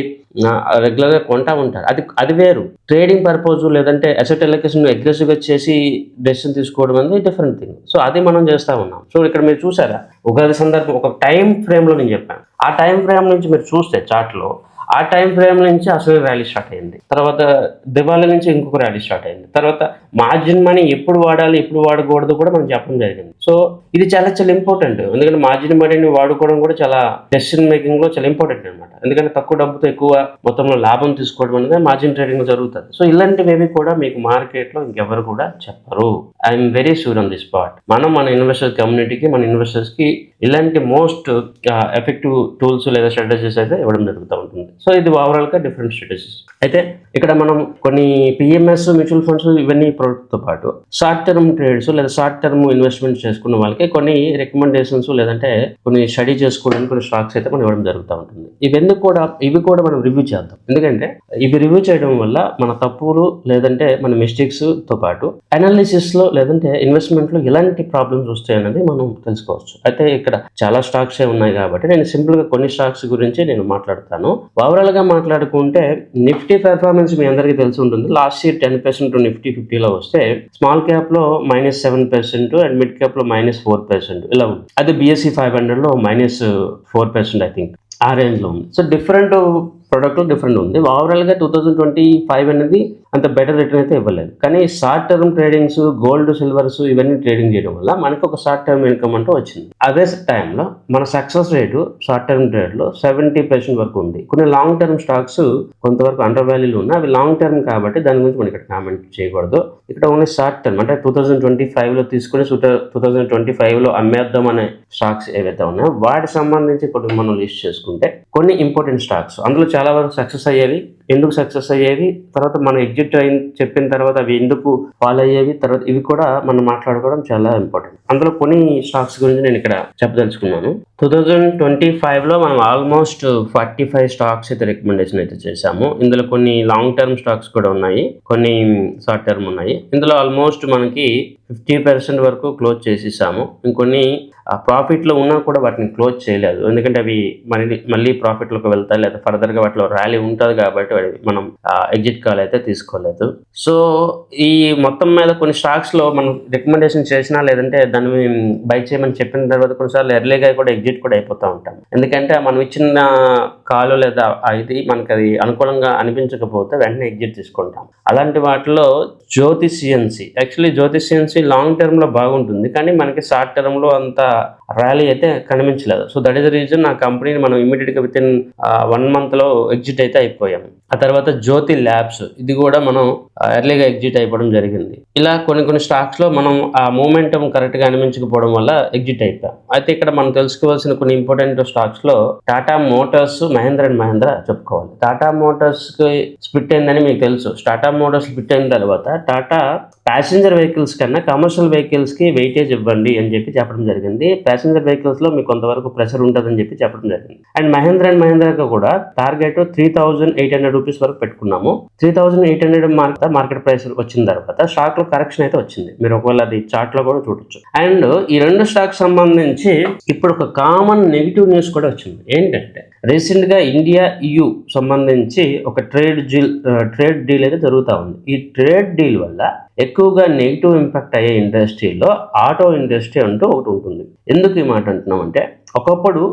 రెగ్యులర్గా కొంటా ఉంటారు. అది వేరు. ట్రేడింగ్ పర్పస్ లేదంటే అసెట్ అలొకేషన్ అగ్రెసివ్గా చేసి డెసిషన్ తీసుకోవడం అనేది డిఫరెంట్ థింగ్. సో అది మనం చేస్తూ ఉన్నాం. సో ఇక్కడ మీరు చూసారా, ఉగాది సందర్భం ఒక టైం ఫ్రేమ్లో నేను చెప్పాను. ఆ టైం ఫ్రేమ్ నుంచి మీరు చూస్తే చార్ట్లో ఆ టైం ఫ్రేమ్ నుంచి అసలు ర్యాలీ స్టార్ట్ అయింది. తర్వాత దివాళీ నుంచి ఇంకొక ర్యాలీ స్టార్ట్ అయింది. తర్వాత మార్జిన్ మనీ ఎప్పుడు వాడాలి ఎప్పుడు వాడకూడదు కూడా మనం చెప్పడం జరిగింది. సో ఇది చాలా చాలా ఇంపార్టెంట్. ఎందుకంటే మార్జిన్ మనీని వాడుకోవడం కూడా చాలా డెసిషన్ మేకింగ్లో చాలా ఇంపార్టెంట్ అనమాట. ఎందుకంటే తక్కువ డబ్బుతో ఎక్కువ మొత్తంలో లాభం తీసుకోవడం అనేది మార్జిన్ ట్రేడింగ్ జరుగుతుంది. సో ఇలాంటివి కూడా మీకు మార్కెట్లో ఇంకెవరు కూడా చెప్పరు. I'm very sure on this part. మన ఇన్వెస్టర్ కమ్యూనిటీకి, మన ఇన్వెస్టర్స్కి ఇలాంటి మోస్ట్ ఎఫెక్టివ్ టూల్స్ లేదా స్ట్రాటజీస్ అయితే ఇవ్వడం జరుగుతూ ఉంటుంది. సో ఇది ఓవరాల్గా డిఫరెంట్ స్ట్రాటజీస్. అయితే ఇక్కడ మనం కొన్ని పిఎంఎస్ మ్యూచువల్ ఫండ్స్ ఇవన్నీ ప్రోడక్ట్తో పాటు షార్ట్ టర్మ్ ట్రేడ్స్ లేదా షార్ట్ టర్మ్ ఇన్వెస్ట్మెంట్ చేసుకున్న వాళ్ళకి కొన్ని రికమెండేషన్స్ లేదంటే కొన్ని స్టడీ చేసుకోవడానికి కొన్ని స్టాక్స్ అయితే మనం ఇవ్వడం జరుగుతూ ఉంటుంది. ఇవి కూడా మనం రివ్యూ చేద్దాం. ఎందుకంటే ఇవి రివ్యూ చేయడం వల్ల మన తప్పులు లేదంటే మన మిస్టేక్స్తో పాటు అనాలిసిస్లో లేదంటే ఇన్వెస్ట్మెంట్లో ఎలాంటి ప్రాబ్లమ్స్ వస్తాయన్నది మనం తెలుసుకోవచ్చు. అయితే ఇక్కడ చాలా స్టాక్సే ఉన్నాయి కాబట్టి నేను సింపుల్గా కొన్ని స్టాక్స్ గురించి నేను మాట్లాడతాను. ఓవరాల్గా మాట్లాడుకుంటే నిఫ్టీ పెర్ఫార్మెన్స్ మీ అందరికీ తెలిసి ఉంటుంది. లాస్ట్ ఇయర్ 10% నిఫ్టీ 50లో వస్తే స్మాల్ క్యాప్లో -7% అండ్ మిడ్ క్యాప్లో -4% ఇలా ఉంది. అదే BSE 500లో -4% ఐ థింక్ ఆ రేంజ్లో ఉంది. సో డిఫరెంట్ ప్రోడక్ట్లో డిఫరెంట్ ఉంది. ఓవరాల్గా 2025 అనేది అంత బెటర్ రిటర్న్ అయితే ఇవ్వలేదు. కానీ short term tradings, gold, silvers ఇవన్నీ ట్రేడింగ్ చేయడం వల్ల మనకు ఒక షార్ట్ టర్మ్ ఇన్కమ్ అంటూ వచ్చింది. అదే టైంలో మన సక్సెస్ రేటు షార్ట్ టర్మ్ ట్రేడ్లో 70% వరకు ఉంది. కొన్ని లాంగ్ టర్మ్ స్టాక్స్ కొంతవరకు అండర్ వాల్యూలు ఉన్నాయి. అవి లాంగ్ టర్మ్ కాబట్టి దాని గురించి మనం ఇక్కడ కామెంట్ చేయకూడదు. ఇక్కడ ఓన్లీ షార్ట్ టర్మ్ అంటే 2025లో తీసుకుని 2025లో అమ్మేద్దాం అనే స్టాక్స్ ఏవైతే ఉన్నాయో వాటికి సంబంధించి కొన్ని మనం లిస్ట్ చేసుకుంటే కొన్ని ఇంపార్టెంట్ స్టాక్స్ అందులో చాలా వరకు సక్సెస్ అయ్యేవి. ఎందుకు సక్సెస్ అయ్యేవి, తర్వాత మనం ఎగ్జిట్ చెప్పిన తర్వాత అవి ఎందుకు ఫాలో అయ్యేవి, తర్వాత ఇవి కూడా మనం మాట్లాడుకోవడం చాలా ఇంపార్టెంట్. అందులో కొన్ని స్టాక్స్ గురించి నేను ఇక్కడ చెప్పదలుచుకున్నాను. 2025లో మనం ఆల్మోస్ట్ 45 స్టాక్స్ అయితే రికమెండేషన్ అయితే చేశాము. ఇందులో కొన్ని లాంగ్ టర్మ్ స్టాక్స్ కూడా ఉన్నాయి, కొన్ని షార్ట్ టర్మ్ ఉన్నాయి. ఇందులో ఆల్మోస్ట్ మనకి 50% వరకు క్లోజ్ చేసేసాము. ఇంకొన్ని ప్రాఫిట్లో ఉన్నా కూడా వాటిని క్లోజ్ చేయలేదు. ఎందుకంటే అవి మళ్ళీ ప్రాఫిట్లోకి వెళ్తాయి లేదా ఫర్దర్గా వాటిలో ర్యాలీ ఉంటుంది కాబట్టి మనం ఎగ్జిట్ కాల్ అయితే తీసుకోలేదు. సో ఈ మొత్తం మీద కొన్ని స్టాక్స్లో మనం రికమెండేషన్ చేసినా లేదంటే దాన్ని బై చేయమని చెప్పిన తర్వాత కొన్నిసార్లు ఎర్లీగా కూడా ఎగ్జిట్ కూడా అయిపోతూ ఉంటాం. ఎందుకంటే మనం ఇచ్చిన కాలు లేదా ఇది మనకి అది అనుకూలంగా అనిపించకపోతే వెంటనే ఎగ్జిట్ తీసుకుంటాం. అలాంటి వాటిలో జ్యోతి సిఎన్సి, యాక్చువల్లీ జ్యోతి సిఎన్సి లాంగ్ టర్మ్లో బాగుంటుంది కానీ మనకి షార్ట్ టర్మ్లో అంత ర్యాలీ అయితే కనిపించలేదు. So that is the reason ఆ కంపెనీని మనం ఇమీడియట్గా విత్ ఇన్ 1 monthలో ఎగ్జిట్ అయితే అయిపోయాము. ఆ తర్వాత జ్యోతి ల్యాబ్స్, ఇది కూడా మనం ఎర్లీగా ఎగ్జిట్ అయిపోవడం జరిగింది. ఇలా కొన్ని స్టాక్స్లో మనం ఆ మూమెంటం కరెక్ట్గా అనిపించకపోవడం వల్ల ఎగ్జిట్ అయిపోయాం. అయితే ఇక్కడ మనం తెలుసుకోవాల్సిన కొన్ని ఇంపార్టెంట్ స్టాక్స్లో టాటా మోటార్స్, మహేంద్ర అండ్ మహేంద్ర చెప్పుకోవాలి. టాటా మోటార్స్కి స్ప్లిట్ అయిందని మీకు తెలుసు. టాటా మోటార్స్ స్ప్లిట్ అయిన తర్వాత టాటా ప్యాసింజర్ వెహికల్స్ కన్నా కమర్షియల్ వెహికల్స్కి వెయిటేజ్ ఇవ్వండి అని చెప్పడం జరిగింది. ప్యాసింజర్ వెహికల్స్లో మీకు కొంతవరకు ప్రెషర్ ఉంటుందని చెప్పడం జరిగింది. అండ్ మహేంద్ర అండ్ మహేంద్రకి కూడా టార్గెట్ 3,800 రూపీస్ వరకు పెట్టుకున్నాము. 3,800 మార్కెట్ ప్రైస్ వచ్చిన తర్వాత స్టాక్లో కరెక్షన్ అయితే వచ్చింది. మీరు ఒకవేళ అది చార్ట్లో కూడా చూడొచ్చు. అండ్ ఈ రెండు స్టాక్ సంబంధించి ఇప్పుడు ఒక కామన్ నెగిటివ్ న్యూస్ కూడా వచ్చింది. ఏంటంటే రీసెంట్గా ఇండియా EU సంబంధించి ఒక ట్రేడ్ డీల్ అయితే జరుగుతూ ఉంది. ఈ ట్రేడ్ డీల్ వల్ల ఎక్కువగా నెగిటివ్ ఇంపాక్ట్ అయ్యే ఇండస్ట్రీలో ఆటో ఇండస్ట్రీ అంటూ ఒకటి ఉంటుంది. ఎందుకు ఈ మాట అంటున్నాం అంటే, ఒకప్పుడు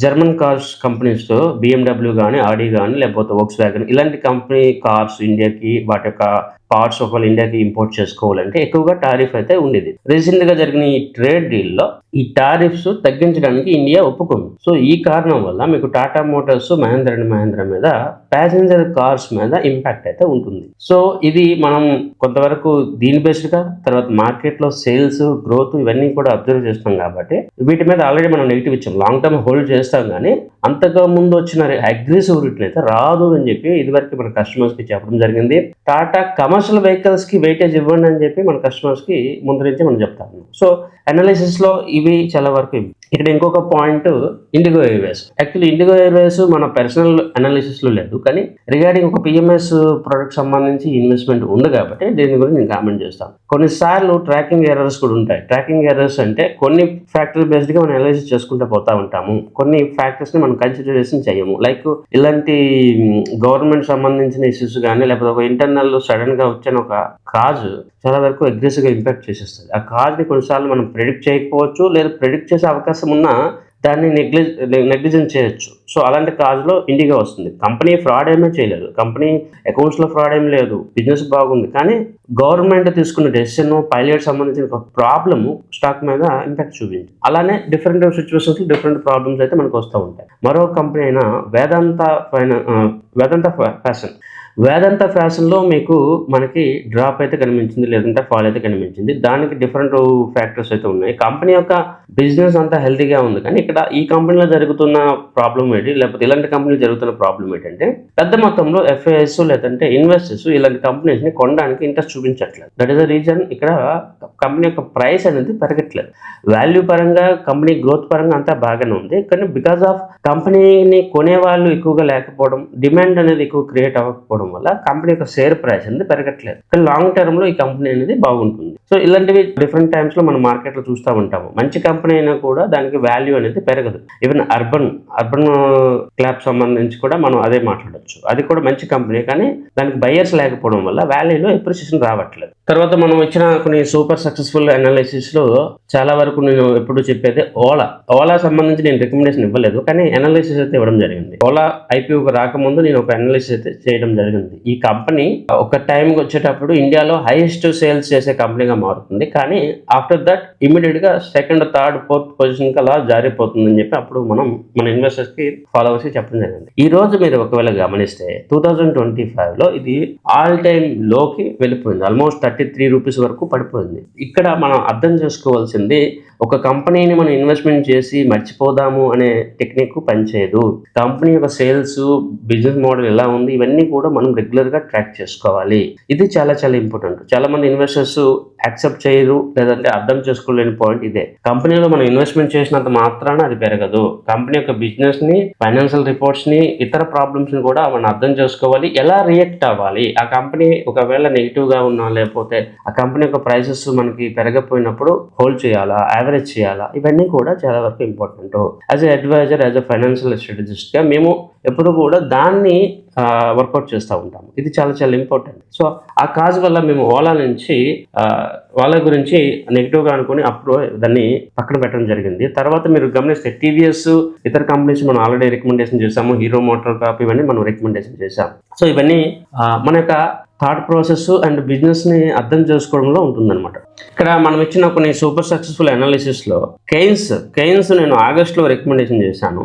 జర్మన్ కార్స్ కంపెనీస్ BMW కానీ, ఆడి కానీ, లేకపోతే వోక్స్ వ్యాగన్ ఇలాంటి కంపెనీ కార్స్ ఇండియాకి వాటి యొక్క పార్ట్స్ ఒకవేళ ఇండియాకి ఇంపోర్ట్ చేసుకోవాలంటే ఎక్కువగా టారిఫ్ అయితే ఉండేది. రీసెంట్గా జరిగిన ఈ ట్రేడ్ డీల్లో ఈ టారిఫ్స్ తగ్గించడానికి ఇండియా ఒప్పుకుంది. సో ఈ కారణం వల్ల మీకు టాటా మోటార్స్, మహేంద్ర అండ్ మహేంద్ర మీద ప్యాసింజర్ కార్స్ మీద ఇంపాక్ట్ అయితే ఉంటుంది. సో ఇది మనం కొంతవరకు దీని బేస్డ్గా తర్వాత మార్కెట్లో సేల్స్ గ్రోత్ ఇవన్నీ కూడా అబ్జర్వ్ చేస్తాం కాబట్టి వీటి మీద ఆల్రెడీ మనం నెగిటివ్ ఇచ్చాం. లాంగ్ టర్మ్ హోల్డ్ చేస్తాం కానీ అంతగా ముందు వచ్చిన అగ్రెసివ్ రిటర్న్ అయితే రాదు అని చెప్పి ఇదివరకు మన కస్టమర్స్కి చెప్పడం జరిగింది. టాటా కమర్షియల్ వెహికల్స్కి వెయిటేజ్ ఇవ్వండి అని చెప్పి మన కస్టమర్స్కి ముందు నుంచి మనం చెప్తాము. సో అనాలిసిస్లో ఇవి చాలా వరకు. ఇక్కడ ఇంకొక point IndiGo Airways. Actually IndiGo Airways మన పర్సనల్ అనాలిసిస్లో లేదు, కానీ రిగార్డింగ్ ఒక PMS ప్రోడక్ట్ సంబంధించి ఇన్వెస్ట్మెంట్ ఉంది కాబట్టి దీని గురించి నేను కామెంట్ చేస్తాను. కొన్నిసార్లు ట్రాకింగ్ ఎర్రర్స్ కూడా ఉంటాయి. ట్రాకింగ్ ఎర్రర్స్ అంటే కొన్ని ఫ్యాక్టర్ బేస్డ్గా మనం అనాలిసిస్ చేసుకుంటూ పోతా ఉంటాము, కొన్ని ఫ్యాక్టర్స్ని మనం కన్సిడరేషన్ చేయము. లైక్ ఇలాంటి గవర్నమెంట్ సంబంధించిన ఇష్యూస్ కానీ లేకపోతే ఒక ఇంటర్నల్ సడన్గా వచ్చిన ఒక కాజ్ చాలా వరకు అగ్రెసివ్గా ఇంపాక్ట్ చేసేస్తుంది. ఆ కాజ్ని కొన్నిసార్లు మనం ప్రెడిక్ట్ చేయకపోవచ్చు, లేదా ప్రెడిక్ట్ చేసే అవకాశం ఉన్నా దాన్ని నెగ్లిజెన్స్ చేయొచ్చు. సో అలాంటి కాజ్లో ఇండిగా వస్తుంది. కంపెనీ ఫ్రాడ్ ఏమీ చేయలేదు, కంపెనీ అకౌంట్స్లో ఫ్రాడ్ ఏం లేదు, బిజినెస్ బాగుంది, కానీ గవర్నమెంట్ తీసుకున్న డెసిషన్ పైలట్ సంబంధించిన ఒక ప్రాబ్లమ్ స్టాక్ మీద ఇంపాక్ట్ చూపించింది. అలానే డిఫరెంట్ సిచ్యువేషన్స్ డిఫరెంట్ ప్రాబ్లమ్స్ అయితే మనకు వస్తూ ఉంటాయి. మరో కంపెనీ అయినా వేదాంత ఫ్యాషన్లో మీకు మనకి డ్రాప్ అయితే కనిపించింది, లేదంటే ఫాల్ అయితే కనిపించింది. దానికి డిఫరెంట్ ఫ్యాక్టర్స్ అయితే ఉన్నాయి. కంపెనీ యొక్క బిజినెస్ అంతా హెల్తీగా ఉంది, కానీ ఇక్కడ ఈ కంపెనీలో జరుగుతున్న ప్రాబ్లం ఏంటి, లేకపోతే ఇలాంటి కంపెనీలో జరుగుతున్న ప్రాబ్లం ఏంటంటే పెద్ద మొత్తంలో FIIs లేదంటే ఇన్వెస్టర్స్ ఇలాంటి కంపెనీస్ని కొనడానికి ఇంట్రెస్ట్ చూపించట్లేదు. దట్ ఈస్ ద రీజన్ ఇక్కడ కంపెనీ యొక్క ప్రైస్ అనేది పెరగట్లేదు. వాల్యూ పరంగా కంపెనీ గ్రోత్ పరంగా అంతా బాగానే ఉంది, కానీ బికాస్ ఆఫ్ కంపెనీని కొనేవాళ్ళు ఎక్కువగా లేకపోవడం, డిమాండ్ అనేది ఎక్కువ క్రియేట్ అవ్వకపోవడం వల్ల కంపెనీ యొక్క షేర్ ప్రైస్ అనేది పెరగట్లేదు. కానీ లాంగ్ టర్మ్ లో ఈ కంపెనీ అనేది బాగుంటుంది. సో ఇలాంటివి డిఫరెంట్ టైమ్స్ లో మనం మార్కెట్ లో చూస్తూ ఉంటాము. మంచి కంపెనీ అయినా కూడా దానికి వాల్యూ అనేది పెరగదు. ఈవెన్ అర్బన్ క్లాప్ సంబంధించి కూడా మనం అదే మాట్లాడొచ్చు. అది కూడా మంచి కంపెనీ, కానీ దానికి బయర్స్ లేకపోవడం వల్ల వాల్యూలో ఎప్రిసియేషన్ రావట్లేదు. తర్వాత మనం ఇచ్చిన కొన్ని సూపర్ సక్సెస్ఫుల్ అనాలిసిస్ లో చాలా వరకు నేను ఎప్పుడు చెప్పేది ఓలా సంబంధించి నేను రికమెండేషన్ ఇవ్వలేదు, కానీ అనాలిసిస్ అయితే ఇవ్వడం జరిగింది. ఓలా IPOకి రాకముందు నేను ఒక అనాలిసిస్ అయితే చేయడం జరిగింది. ఈ కంపెనీ ఒక టైంకి వచ్చేటప్పుడు ఇండియాలో హైయెస్ట్ సేల్స్ చేసే కంపెనీగా మారుతుంది, కానీ ఆఫ్టర్ దట్ ఇమీడియట్ గా సెకండ్, థర్డ్, ఫోర్త్ పొజిషన్ కి అలా జారిపోతుందని చెప్పి అప్పుడు మన ఇన్వెస్టర్స్ కి ఫాలోవర్స్ కి చెప్పడం జరిగింది. ఈ రోజు మీరు ఒకవేళ గమనిస్తే 2025లో ఇది ఆల్ టైమ్ లోకి వెళ్ళిపోయింది. ఆల్మోస్ట్ 33 రూపీస్ వరకు పడిపోయింది. ఇక్కడ మనం అర్థం చేసుకోవాల్సింది, ఒక కంపెనీని మనం ఇన్వెస్ట్మెంట్ చేసి మర్చిపోదాము అనే టెక్నిక్ పనిచేయదు. కంపెనీ యొక్క సేల్స్, బిజినెస్ మోడల్ ఎలా ఉంది, ఇవన్నీ కూడా మనం రెగ్యులర్గా ట్రాక్ చేసుకోవాలి. ఇది చాలా చాలా ఇంపార్టెంట్. చాలా మంది ఇన్వెస్టర్స్ యాక్సెప్ట్ చేయరు, లేదంటే అర్థం చేసుకోలేని పాయింట్ ఇదే. కంపెనీలో మనం ఇన్వెస్ట్మెంట్ చేసినంత మాత్రాన అది పెరగదు. కంపెనీ యొక్క బిజినెస్ ని, ఫైనాన్షియల్ రిపోర్ట్స్ ని, ఇతర ప్రాబ్లమ్స్ ని కూడా మనం అర్థం చేసుకోవాలి. ఎలా రియాక్ట్ అవ్వాలి, ఆ కంపెనీ ఒకవేళ నెగిటివ్ గా ఉన్నా లేకపోతే ఆ కంపెనీ యొక్క ప్రైసెస్ మనకి పెరగపోయినప్పుడు హోల్డ్ చేయాలా, యావరేజ్ చేయాలా, ఇవన్నీ కూడా చాలా వరకు important. As a adviser, as a financial strategist గా మేము ఎప్పుడు కూడా దాన్ని వర్కౌట్ చేస్తూ ఉంటాము. ఇది చాలా చాలా ఇంపార్టెంట్. సో ఆ కాజ్ వల్ల మేము ఓలా గురించి నెగిటివ్గా అనుకుని అప్పుడు దాన్ని పక్కన పెట్టడం జరిగింది. తర్వాత మీరు గమనిస్తే TVS, ఇతర కంపెనీస్ మనం ఆల్రెడీ రికమెండేషన్ చేసాము. హీరో మోటార్ కాప్ ఇవన్నీ మనం రికమెండేషన్ చేసాము. సో ఇవన్నీ మన యొక్క థాట్ ప్రాసెస్ అండ్ బిజినెస్ ని అర్థం చేసుకోవడంలో ఉంటుందన్నమాట. ఇక్కడ మనం ఇచ్చిన కొన్ని సూపర్ సక్సెస్ఫుల్ అనాలిసిస్లో కెయిన్స్ నేను ఆగస్టులో రికమెండేషన్ చేశాను.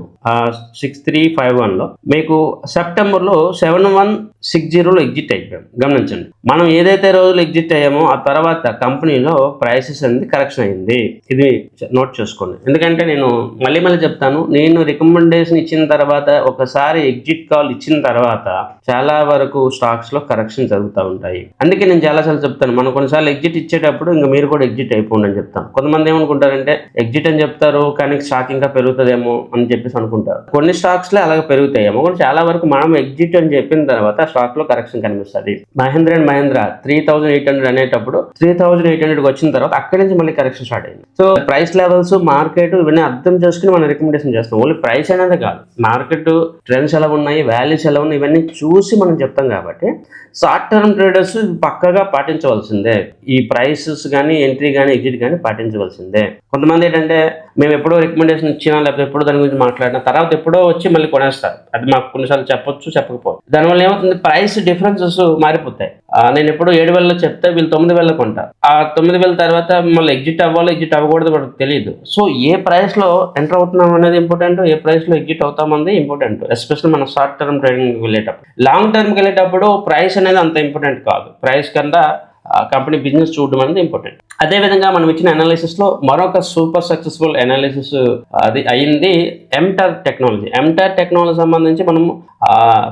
6351లో మీకు సెప్టెంబర్లో 7160లో ఎగ్జిట్ అయిపోయాం. గమనించండి, మనం ఏదైతే రోజులు ఎగ్జిట్ అయ్యామో ఆ తర్వాత కంపెనీలో ప్రైసెస్ అనేది కరెక్షన్ అయింది. ఇది నోట్ చేసుకోండి. ఎందుకంటే నేను మళ్ళీ చెప్తాను, నేను రికమెండేషన్ ఇచ్చిన తర్వాత ఒకసారి ఎగ్జిట్ కాల్ ఇచ్చిన తర్వాత చాలా వరకు స్టాక్స్లో కరెక్షన్ జరుగుతుంది. జరుగుతూ ఉంటాయి. అందుకే నేను చాలాసార్లు చెప్తాను, మనం కొన్నిసార్లు ఎగ్జిట్ ఇచ్చేటప్పుడు ఇంకా మీరు కూడా ఎగ్జిట్ అయిపోండి అని చెప్తాను. కొంతమంది ఏమనుకుంటారంటే ఎగ్జిట్ అని చెప్తారు కానీ స్టాక్ ఇంకా పెరుగుతుందేమో అని చెప్పేసి అనుకుంటారు. కొన్ని స్టాక్స్లే అలాగే పెరుగుతాయేమో, కానీ చాలా వరకు మనం ఎగ్జిట్ అని చెప్పిన తర్వాత స్టాక్ లో కరెక్షన్ కనిపిస్తుంది. మహీంద్రా అండ్ మహీంద్రా 3800 అనేటప్పుడు 3800 వచ్చిన తర్వాత అక్కడి నుంచి మళ్ళీ కరెక్షన్ స్టార్ట్ అయింది. సో ప్రైస్ లెవెల్స్, మార్కెట్ ఇవన్నీ అర్థం చేసుకుని మనం రికమెండేషన్ చేస్తాం. ఓన్లీ ప్రైస్ అనేది కాదు, మార్కెట్ ట్రెండ్స్ ఎలా ఉన్నాయి, వాల్యూస్ ఎలా ఉన్నాయి, ఇవన్నీ చూసి మనం చెప్తాం. కాబట్టి షార్ట్ టర్మ్ ట్రేడర్స్ పక్కగా పాటించవలసిందే. ఈ ప్రైసెస్ కానీ, ఎంట్రీ కానీ, ఎగ్జిట్ కానీ పాటించవలసిందే. కొంతమంది ఏంటంటే మేము ఎప్పుడో రికమెండేషన్ ఇచ్చినా లేకపోతే ఎప్పుడో దాని గురించి మాట్లాడినా తర్వాత ఎప్పుడో వచ్చి మళ్ళీ కొనేస్తారు. అది మాకు కొన్నిసార్లు చెప్పొచ్చు, చెప్పకపోవచ్చు. దానివల్ల ఏమవుతుంది, ప్రైస్ డిఫరెన్సెస్ మారిపోతాయి. నేను ఎప్పుడో 7,000 చెప్తే వీళ్ళు 9,000 కొంటారు. ఆ 9,000 తర్వాత మళ్ళీ ఎగ్జిట్ అవ్వాలో ఎగ్జిట్ అవ్వకూడదు వాళ్ళకి తెలియదు. సో ఏ ప్రైస్ లో ఎంటర్ అవుతున్నాం అనేది ఇంపార్టెంట్, ఏ ప్రైస్ లో ఎగ్జిట్ అవుతామనేది ఇంపార్టెంట్. ఎస్పెషల్లీ మనం షార్ట్ టర్మ్ ట్రేడింగ్ వెళ్ళేటప్పుడు. లాంగ్ టర్మ్కి వెళ్ళేటప్పుడు ప్రైస్ అనేది అంత ఇంపార్టెంట్ కాదు. ప్రైస్ కన్నా కంపెనీ బిజినెస్ చూడడం అనేది ఇంపార్టెంట్. అదేవిధంగా మనం ఇచ్చిన అనాలిసిస్ లో మరొక సూపర్ సక్సెస్ఫుల్ అనాలిసిస్ అది అయింది ఎంటార్ టెక్నాలజీ. ఎంటార్ టెక్నాలజీ సంబంధించి మనం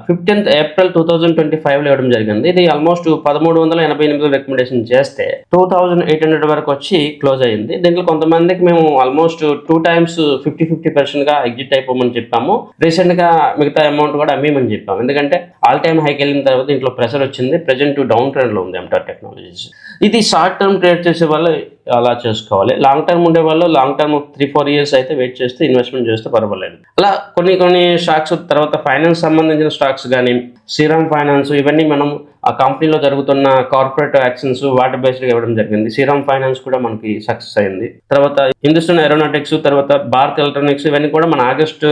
15th April 2025 ఇవ్వడం జరిగింది. ఇది ఆల్మోస్ట్ 1388 రికమెండేషన్ చేస్తే 2800 వరకు వచ్చి క్లోజ్ అయ్యింది. దీంట్లో కొంతమందికి మేము ఆల్మోస్ట్ 2 times 50% గా ఎగ్జిట్ అయిపోమని చెప్పాము. రీసెంట్ గా మిగతా అమౌంట్ కూడా అమ్మేమని చెప్పాము. ఎందుకంటే ఆల్ టైమ్ హైకి వెళ్ళిన తర్వాత దీంట్లో ప్రెషర్ వచ్చింది. ప్రెజెంట్ డౌన్ ట్రెండ్ లో ఉంది ఎంటార్ టెక్నాలజీస్. ఇది షార్ట్ టర్మ్ ట్రేడ్ చేసే వాళ్ళు అలా చేసుకోవాలి. లాంగ్ టర్మ్ ఉండే వాళ్ళు లాంగ్ టర్మ్ 3-4 years అయితే వెయిట్ చేస్తే ఇన్వెస్ట్మెంట్ చేస్తే పర్వాలేదు. అలా కొన్ని స్టాక్స్, తర్వాత ఫైనాన్స్ సంబంధించిన స్టాక్స్ కానీ, శ్రీరామ్ ఫైనాన్స్, ఇవన్నీ మనం ఆ కంపెనీలో జరుగుతున్న కార్పొరేట్ యాక్షన్స్ వాటి బేస్డ్గా ఇవ్వడం జరిగింది. శ్రీరామ్ ఫైనాన్స్ కూడా మనకి సక్సెస్ అయింది. తర్వాత హిందుస్థాన్ ఏరోనాటిక్స్, తర్వాత భారత్ ఎలక్ట్రానిక్స్, ఇవన్నీ కూడా మన ఆగస్ట్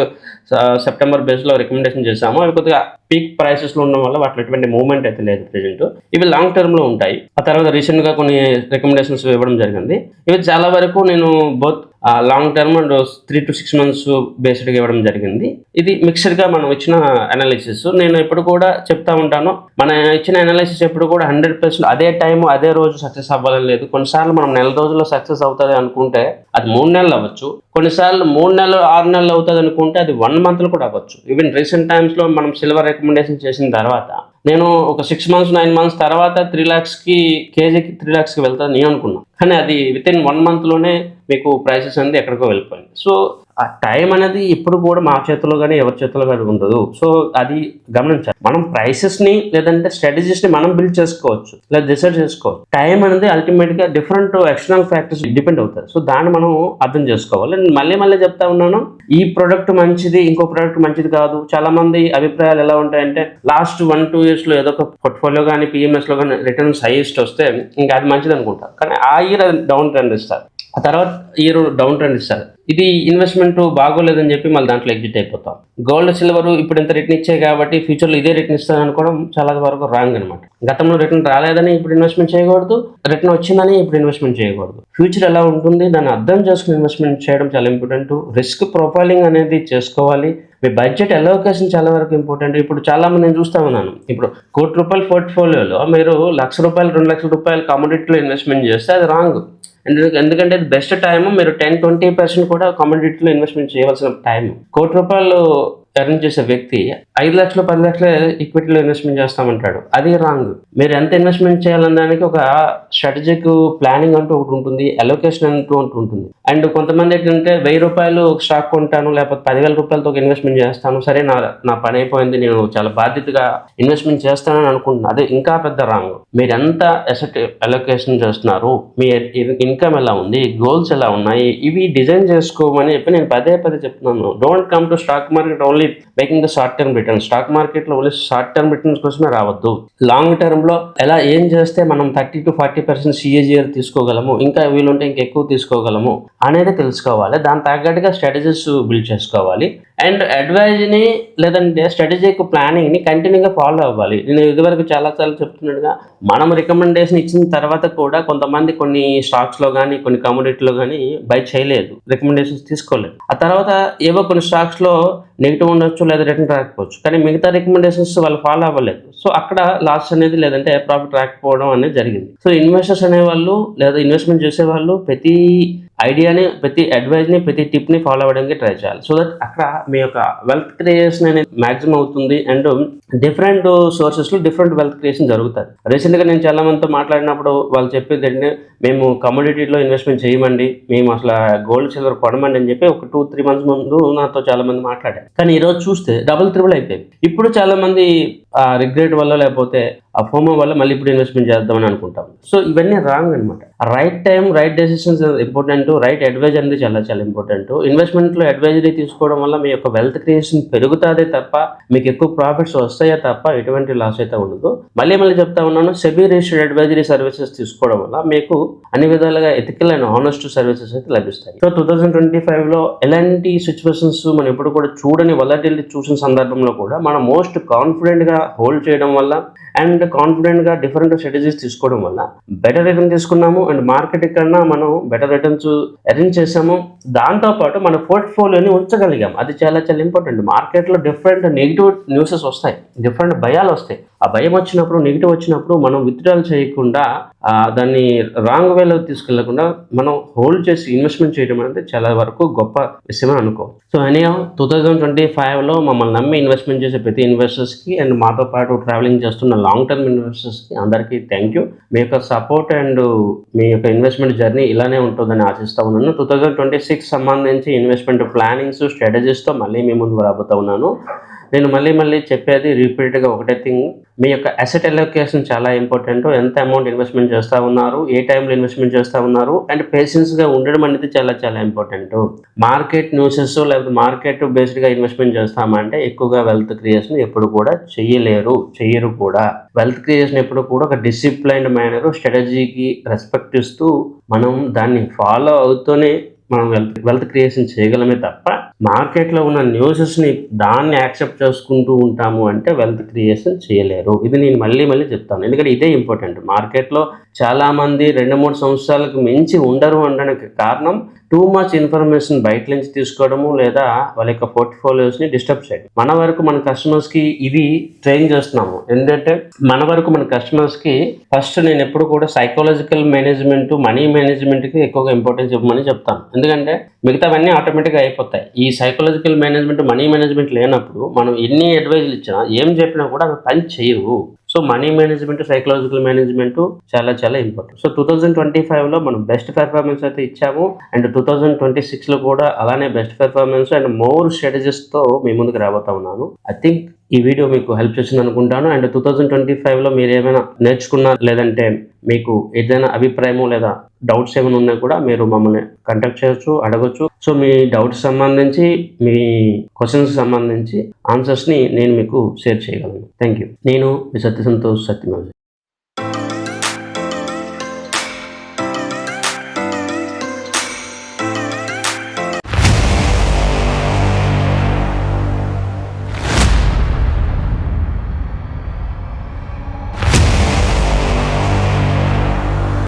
సెప్టెంబర్ బేస్లో రికమెండేషన్ చేశాము. అవి కొద్దిగా పీక్ ప్రైసెస్ లో ఉండడం వల్ల వాటిలో ఎటువంటి మూవ్మెంట్ అయితే లేదు ప్రెజెంట్. ఇవి లాంగ్ టర్మ్ లో ఉంటాయి. ఆ తర్వాత రీసెంట్ గా కొన్ని రికమెండేషన్స్ ఇవ్వడం జరిగింది. ఇవి చాలా వరకు నేను both long term and 3 to 6 months బేస్డ్గా ఇవ్వడం జరిగింది. ఇది మిక్స్డ్ గా మనం ఇచ్చిన అనాలిసిస్. నేను ఎప్పుడు కూడా చెప్తా ఉంటాను, మన ఇచ్చిన అనాలిసిస్ ఎప్పుడు కూడా 100% అదే టైం అదే రోజు సక్సెస్ అవ్వాలని లేదు. కొన్నిసార్లు మనం నెల రోజుల్లో సక్సెస్ అవుతుంది అనుకుంటే అది 3 నెలలు అవ్వచ్చు. కొన్నిసార్లు 3 నెలలు 6 నెలలు అవుతుంది అనుకుంటే అది 1 month కూడా అవ్వచ్చు. ఈవెన్ రీసెంట్ టైమ్స్ లో మనం సిల్వర్ రికమెండేషన్ చేసిన తర్వాత నేను ఒక 6 months 9 months తర్వాత 3 lakhsకి కేజీకి 3 lakhsకి వెళ్తాను నేను అనుకున్నాను. కానీ అది వితిన్ 1 month లోనే మీకు ప్రైసెస్ అనేది ఎక్కడికో వెళ్ళిపోయింది. సో ఆ టైం అనేది ఎప్పుడు కూడా మా చేతిలో కానీ ఎవరి చేతిలో కానీ ఉండదు. సో అది గమనించాలి. మనం ప్రైసెస్ని లేదంటే స్ట్రాటజీస్ని మనం బిల్డ్ చేసుకోవచ్చు లేదా డిసైడ్ చేసుకోవచ్చు. టైం అనేది అల్టిమేట్గా డిఫరెంట్ ఎక్స్టర్నల్ ఫ్యాక్టర్స్ డిపెండ్ అవుతాయి. సో దాన్ని మనం అర్థం చేసుకోవాలి. నేను మళ్ళీ చెప్తా ఉన్నాను, ఈ ప్రోడక్ట్ మంచిది, ఇంకో ప్రోడక్ట్ మంచిది కాదు. చాలా మంది అభిప్రాయాలు ఎలా ఉంటాయంటే లాస్ట్ 1-2 years లో ఏదో ఒక పోర్ట్ఫోలియో కానీ పిఎంఎస్ లో కానీ రిటర్న్స్ హైయెస్ట్ వస్తే ఇంకా అది మంచిది అనుకుంటారు. కానీ ఆ ఇయర్ డౌన్ ట్రెండ్ ఇస్తారు, ఆ తర్వాత ఇయర్ డౌన్ ట్రెండ్ ఇస్తారు. ఇది ఇన్వెస్ట్మెంట్ బాగోలేదని చెప్పి మళ్ళీ దాంట్లో ఎగ్జిట్ అయిపోతాం. గోల్డ్ సిల్వర్ ఇప్పుడు ఇంత రిటర్న్ ఇచ్చాయి కాబట్టి ఫ్యూచర్లో ఇదే రిటర్న్ ఇస్తాను అనుకోవడం చాలా వరకు రాంగ్ అనమాట. గతంలో రిటర్న్ రాలేదని ఇప్పుడు ఇన్వెస్ట్మెంట్ చేయకూడదు, రిటర్న్ వచ్చిందని ఇప్పుడు ఇన్వెస్ట్మెంట్ చేయకూడదు. ఫ్యూచర్ ఎలా ఉంటుంది దాన్ని అర్థం చేసుకుని ఇన్వెస్ట్మెంట్ చేయడం చాలా ఇంపార్టెంట్. రిస్క్ ప్రొఫైలింగ్ అనేది చేసుకోవాలి. మీ బడ్జెట్ అలోకేషన్ చాలా వరకు ఇంపార్టెంట్. ఇప్పుడు చాలా మంది నేను చూస్తా ఉన్నాను, ఇప్పుడు ₹1,00,000 పోర్ట్ఫోలియోలో మీరు ₹1,00,000 ₹2,00,000 కమోడిటీలో ఇన్వెస్ట్మెంట్ చేస్తే అది రాంగ్. ఎందుకంటే ఇది బెస్ట్ టైం. మీరు 10-20% కూడా కమోడిటీలో ఇన్వెస్ట్మెంట్ చేయవలసిన టైం. ₹1,00,000 ఎర్న్ చేసే వ్యక్తి 5 లక్షలు 10 లక్షల ఈక్విటీలో ఇన్వెస్ట్మెంట్ చేస్తామంటాడు. అది రాంగ్. మీరు ఎంత ఇన్వెస్ట్మెంట్ చేయాలన్న దానికి ఒక స్ట్రాటజిక్ ప్లానింగ్ అంటూ ఒకటి ఉంటుంది, అలోకేషన్ అంటూ ఉంటుంది. అండ్ కొంతమంది ఏంటంటే ₹1,000 ఒక స్టాక్ కొంటాను, లేకపోతే ₹10,000 ఒక ఇన్వెస్ట్మెంట్ చేస్తాను, సరే నా పని అయిపోయింది, నేను చాలా బాధ్యతగా ఇన్వెస్ట్మెంట్ చేస్తానని అనుకుంటున్నాను. అదే ఇంకా పెద్ద రాంగ్. మీరు ఎంత అసెట్ అలోకేషన్ చేస్తున్నారు, మీ ఇన్కమ్ ఎలా ఉంది, గోల్స్ ఎలా ఉన్నాయి, ఇవి డిజైన్ చేసుకోమని చెప్పి నేను పదే చెప్తున్నాను. Don't come to stock market only making the short term return. Stock market లో ఓన్లీ షార్ట్ టర్మ్ రిటర్న్స్ కోసమే రావద్దు. లాంగ్ టర్మ్ లో ఎలా ఏం చేస్తే మనం 30-40% CAGR తీసుకోగలము, ఇంకా వీలుంటే ఇంకా ఎక్కువ తీసుకోగలము అనేది తెలుసుకోవాలి. దాని తగ్గట్టుగా స్ట్రాటజీస్ బిల్డ్ చేసుకోవాలి. అండ్ అడ్వైజ్ని లేదంటే స్ట్రాటజిక్ ప్లానింగ్ని కంటిన్యూగా ఫాలో అవ్వాలి. నేను ఇదివరకు చాలాసార్లు చెప్తున్నట్టుగా మనం రికమెండేషన్ ఇచ్చిన తర్వాత కూడా కొంతమంది కొన్ని స్టాక్స్లో కానీ కొన్ని కమోడిటీలో కానీ బై చేయలేదు, రికమెండేషన్స్ తీసుకోలేదు. ఆ తర్వాత ఏవో కొన్ని స్టాక్స్లో నెగిటివ్ ఉండొచ్చు లేదా రిటర్న్ రాకపోవచ్చు, కానీ మిగతా రికమెండేషన్స్ వాళ్ళు ఫాలో అవ్వలేదు. సో అక్కడ లాస్ అనేది లేదంటే ప్రాఫిట్ రాకపోవడం అనేది జరిగింది. సో ఇన్వెస్టర్స్ అనేవాళ్ళు లేదా ఇన్వెస్ట్మెంట్ చేసేవాళ్ళు ప్రతి ఐడియాని, ప్రతి అడ్వైజ్ని, ప్రతి టిప్ని ఫాలో అవ్వడానికి ట్రై చేయాలి. సో దట్ అక్కడ మీ యొక్క వెల్త్ క్రియేషన్ అనేది మ్యాక్సిమం అవుతుంది. అండ్ డిఫరెంట్ సోర్సెస్లో డిఫరెంట్ వెల్త్ క్రియేషన్ జరుగుతుంది. రీసెంట్గా నేను చాలా మందితో మాట్లాడినప్పుడు వాళ్ళు చెప్పేది ఏంటంటే, మేము కమోడిటీలో ఇన్వెస్ట్మెంట్ చేయమండి, మేము అసలు గోల్డ్ సిల్వర్ కొనమండి అని చెప్పి ఒక 2-3 మంత్స్ ముందు నాతో చాలా మంది మాట్లాడారు. కానీ ఈరోజు చూస్తే డబుల్ త్రిబుల్ అయిపోయింది. ఇప్పుడు చాలా మంది రిగ్రెట్ వల్ల లేకపోతే ఆ ఫోమో వల్ల మళ్ళీ ఇప్పుడు ఇన్వెస్ట్మెంట్ చేద్దామని అనుకుంటాం. సో ఇవన్నీ రాంగ్ అనమాట. Right time, right decisions important, right advice అనేది చాలా చాలా ఇంపార్టెంట్. ఇన్వెస్ట్మెంట్లో అడ్వైజరీ తీసుకోవడం వల్ల మీ యొక్క వెల్త్ క్రియేషన్ పెరుగుతుందే తప్ప మీకు ఎక్కువ ప్రాఫిట్స్ వస్తాయే తప్ప ఎటువంటి లాస్ అయితే ఉండదు. మళ్ళీ చెప్తా ఉన్నాను, సెబీ రిజిస్టర్డ్ అడ్వైజరీ సర్వీసెస్ తీసుకోవడం వల్ల మీకు అన్ని విధాలుగా ఎథికల్ అండ్ ఆనెస్ట్ సర్వీసెస్ అయితే లభిస్తాయి. సో 2025లో ఎలాంటి సిచ్యువేషన్స్ మనం ఎప్పుడు కూడా చూడని వొలటిలిటీ చూసిన సందర్భంలో కూడా మనం మోస్ట్ కాన్ఫిడెంట్గా హోల్డ్ చేయడం వల్ల అండ్ కాన్ఫిడెంట్గా డిఫరెంట్ స్ట్రాటజీస్ తీసుకోవడం వల్ల బెటర్ రిటర్న్ తీసుకున్నాము. అండ్ మార్కెట్ కన్నా మనం బెటర్ రిటర్న్స్ అరేంజ్ చేసాము. దాంతోపాటు మన పోర్ట్ఫోలియోని ఉంచగలిగాం. అది చాలా చాలా ఇంపార్టెంట్. మార్కెట్లో డిఫరెంట్ నెగిటివ్ న్యూసెస్ వస్తాయి, డిఫరెంట్ భయాలు వస్తాయి. ఆ భయం వచ్చినప్పుడు, నెగిటివ్ వచ్చినప్పుడు మనం విత్డ్రాల్ చేయకుండా దాన్ని రాంగ్ వేలో తీసుకెళ్లకుండా మనం హోల్డ్ చేసి ఇన్వెస్ట్మెంట్ చేయడం అనేది చాలా వరకు గొప్ప విషయమే అనుకో. సో ఎనీహౌ 2025లో మమ్మల్ని నమ్మి ఇన్వెస్ట్మెంట్ చేసే ప్రతి ఇన్వెస్టర్స్కి అండ్ మాతో పాటు ట్రావెలింగ్ చేస్తున్న లాంగ్ టర్మ్ ఇన్వెస్టర్స్కి అందరికీ థ్యాంక్ యూ. మీ యొక్క సపోర్ట్ అండ్ మీ యొక్క ఇన్వెస్ట్మెంట్ జర్నీ ఇలానే ఉంటుందని ఆశిస్తూ ఉన్నాను. 2026 సంబంధించి ఇన్వెస్ట్మెంట్ ప్లానింగ్స్, స్ట్రాటజీస్తో మళ్ళీ మీ ముందుకు రాబోతూ ఉన్నాను. నేను మళ్ళీ చెప్పేది రిపీటెడ్గా ఒకటే థింగ్, మీ యొక్క అసెట్ అలొకేషన్ చాలా ఇంపార్టెంట్. ఎంత అమౌంట్ ఇన్వెస్ట్మెంట్ చేస్తూ ఉన్నారు, ఏ టైంలో ఇన్వెస్ట్మెంట్ చేస్తూ ఉన్నారు అండ్ పేషెన్స్గా ఉండడం అనేది చాలా చాలా ఇంపార్టెంట్. మార్కెట్ న్యూసెస్ లేకపోతే మార్కెట్ బేస్డ్గా ఇన్వెస్ట్మెంట్ చేస్తామంటే ఎక్కువగా వెల్త్ క్రియేషన్ ఎప్పుడు కూడా చెయ్యరు కూడా. వెల్త్ క్రియేషన్ ఎప్పుడు కూడా ఒక డిసిప్లైన్డ్ మేనర్, స్ట్రాటజీకి రెస్పెక్ట్ ఇస్తూ మనం దాన్ని ఫాలో అవుతూనే మనం వెల్త్ క్రియేషన్ చేయగలమే తప్ప మార్కెట్లో ఉన్న న్యూసెస్ని దాన్ని యాక్సెప్ట్ చేసుకుంటూ ఉంటాము అంటే వెల్త్ క్రియేషన్ చేయలేరు. ఇది నేను మళ్ళీ చెప్తాను, ఎందుకంటే ఇదే ఇంపార్టెంట్. మార్కెట్లో చాలామంది 2-3 సంవత్సరాలకు మించి ఉండరు అనడానికి కారణం టూ మచ్ ఇన్ఫర్మేషన్ బయట నుంచి తీసుకోవడము లేదా వాళ్ళ యొక్క పోర్ట్ఫోలియోస్ని డిస్టర్బ్ చేయడం. మన వరకు మన కస్టమర్స్కి ఇది ట్రైన్ చేస్తున్నాము. ఎందుకంటే మన వరకు మన కస్టమర్స్కి ఫస్ట్ నేను ఎప్పుడు కూడా సైకాలజికల్ మేనేజ్మెంట్, మనీ మేనేజ్మెంట్కి ఎక్కువగా ఇంపార్టెన్స్ ఇవ్వమని చెప్తాను. ఎందుకంటే మిగతావన్నీ ఆటోమేటిక్గా అయిపోతాయి. ఈ సైకాలజికల్ మేనేజ్మెంట్, మనీ మేనేజ్మెంట్ లేనప్పుడు మనం ఎన్ని అడ్వైజులు ఇచ్చినా ఏం చెప్పినా కూడా అవి పని చేయవు. So money management, psychological management చాలా చాలా ఇంపార్టెంట్. సో 2025లో మనం బెస్ట్ పెర్ఫార్మెన్స్ అయితే ఇచ్చాము అండ్ 2026లో కూడా అలానే బెస్ట్ పెర్ఫార్మెన్స్ అండ్ మోర్ స్ట్రాటజీస్తో మీ ముందుకు రాబోతా ఉన్నాను. ఐ థింక్ ఈ వీడియో మీకు హెల్ప్ చేసింది అనుకుంటాను. అండ్ 2025లో మీరు ఏమైనా నేర్చుకున్నా లేదంటే మీకు ఏదైనా అభిప్రాయము లేదా డౌట్స్ ఏమైనా ఉన్నా కూడా మీరు మమ్మల్ని కాంటాక్ట్ చేయొచ్చు, అడగొచ్చు. సో మీ డౌట్స్ సంబంధించి, మీ క్వశ్చన్స్ సంబంధించి ఆన్సర్స్ని నేను మీకు షేర్ చేయగలను. Thank you. నేను మీ సత్య సంతోష్ సత్యనారాయణ.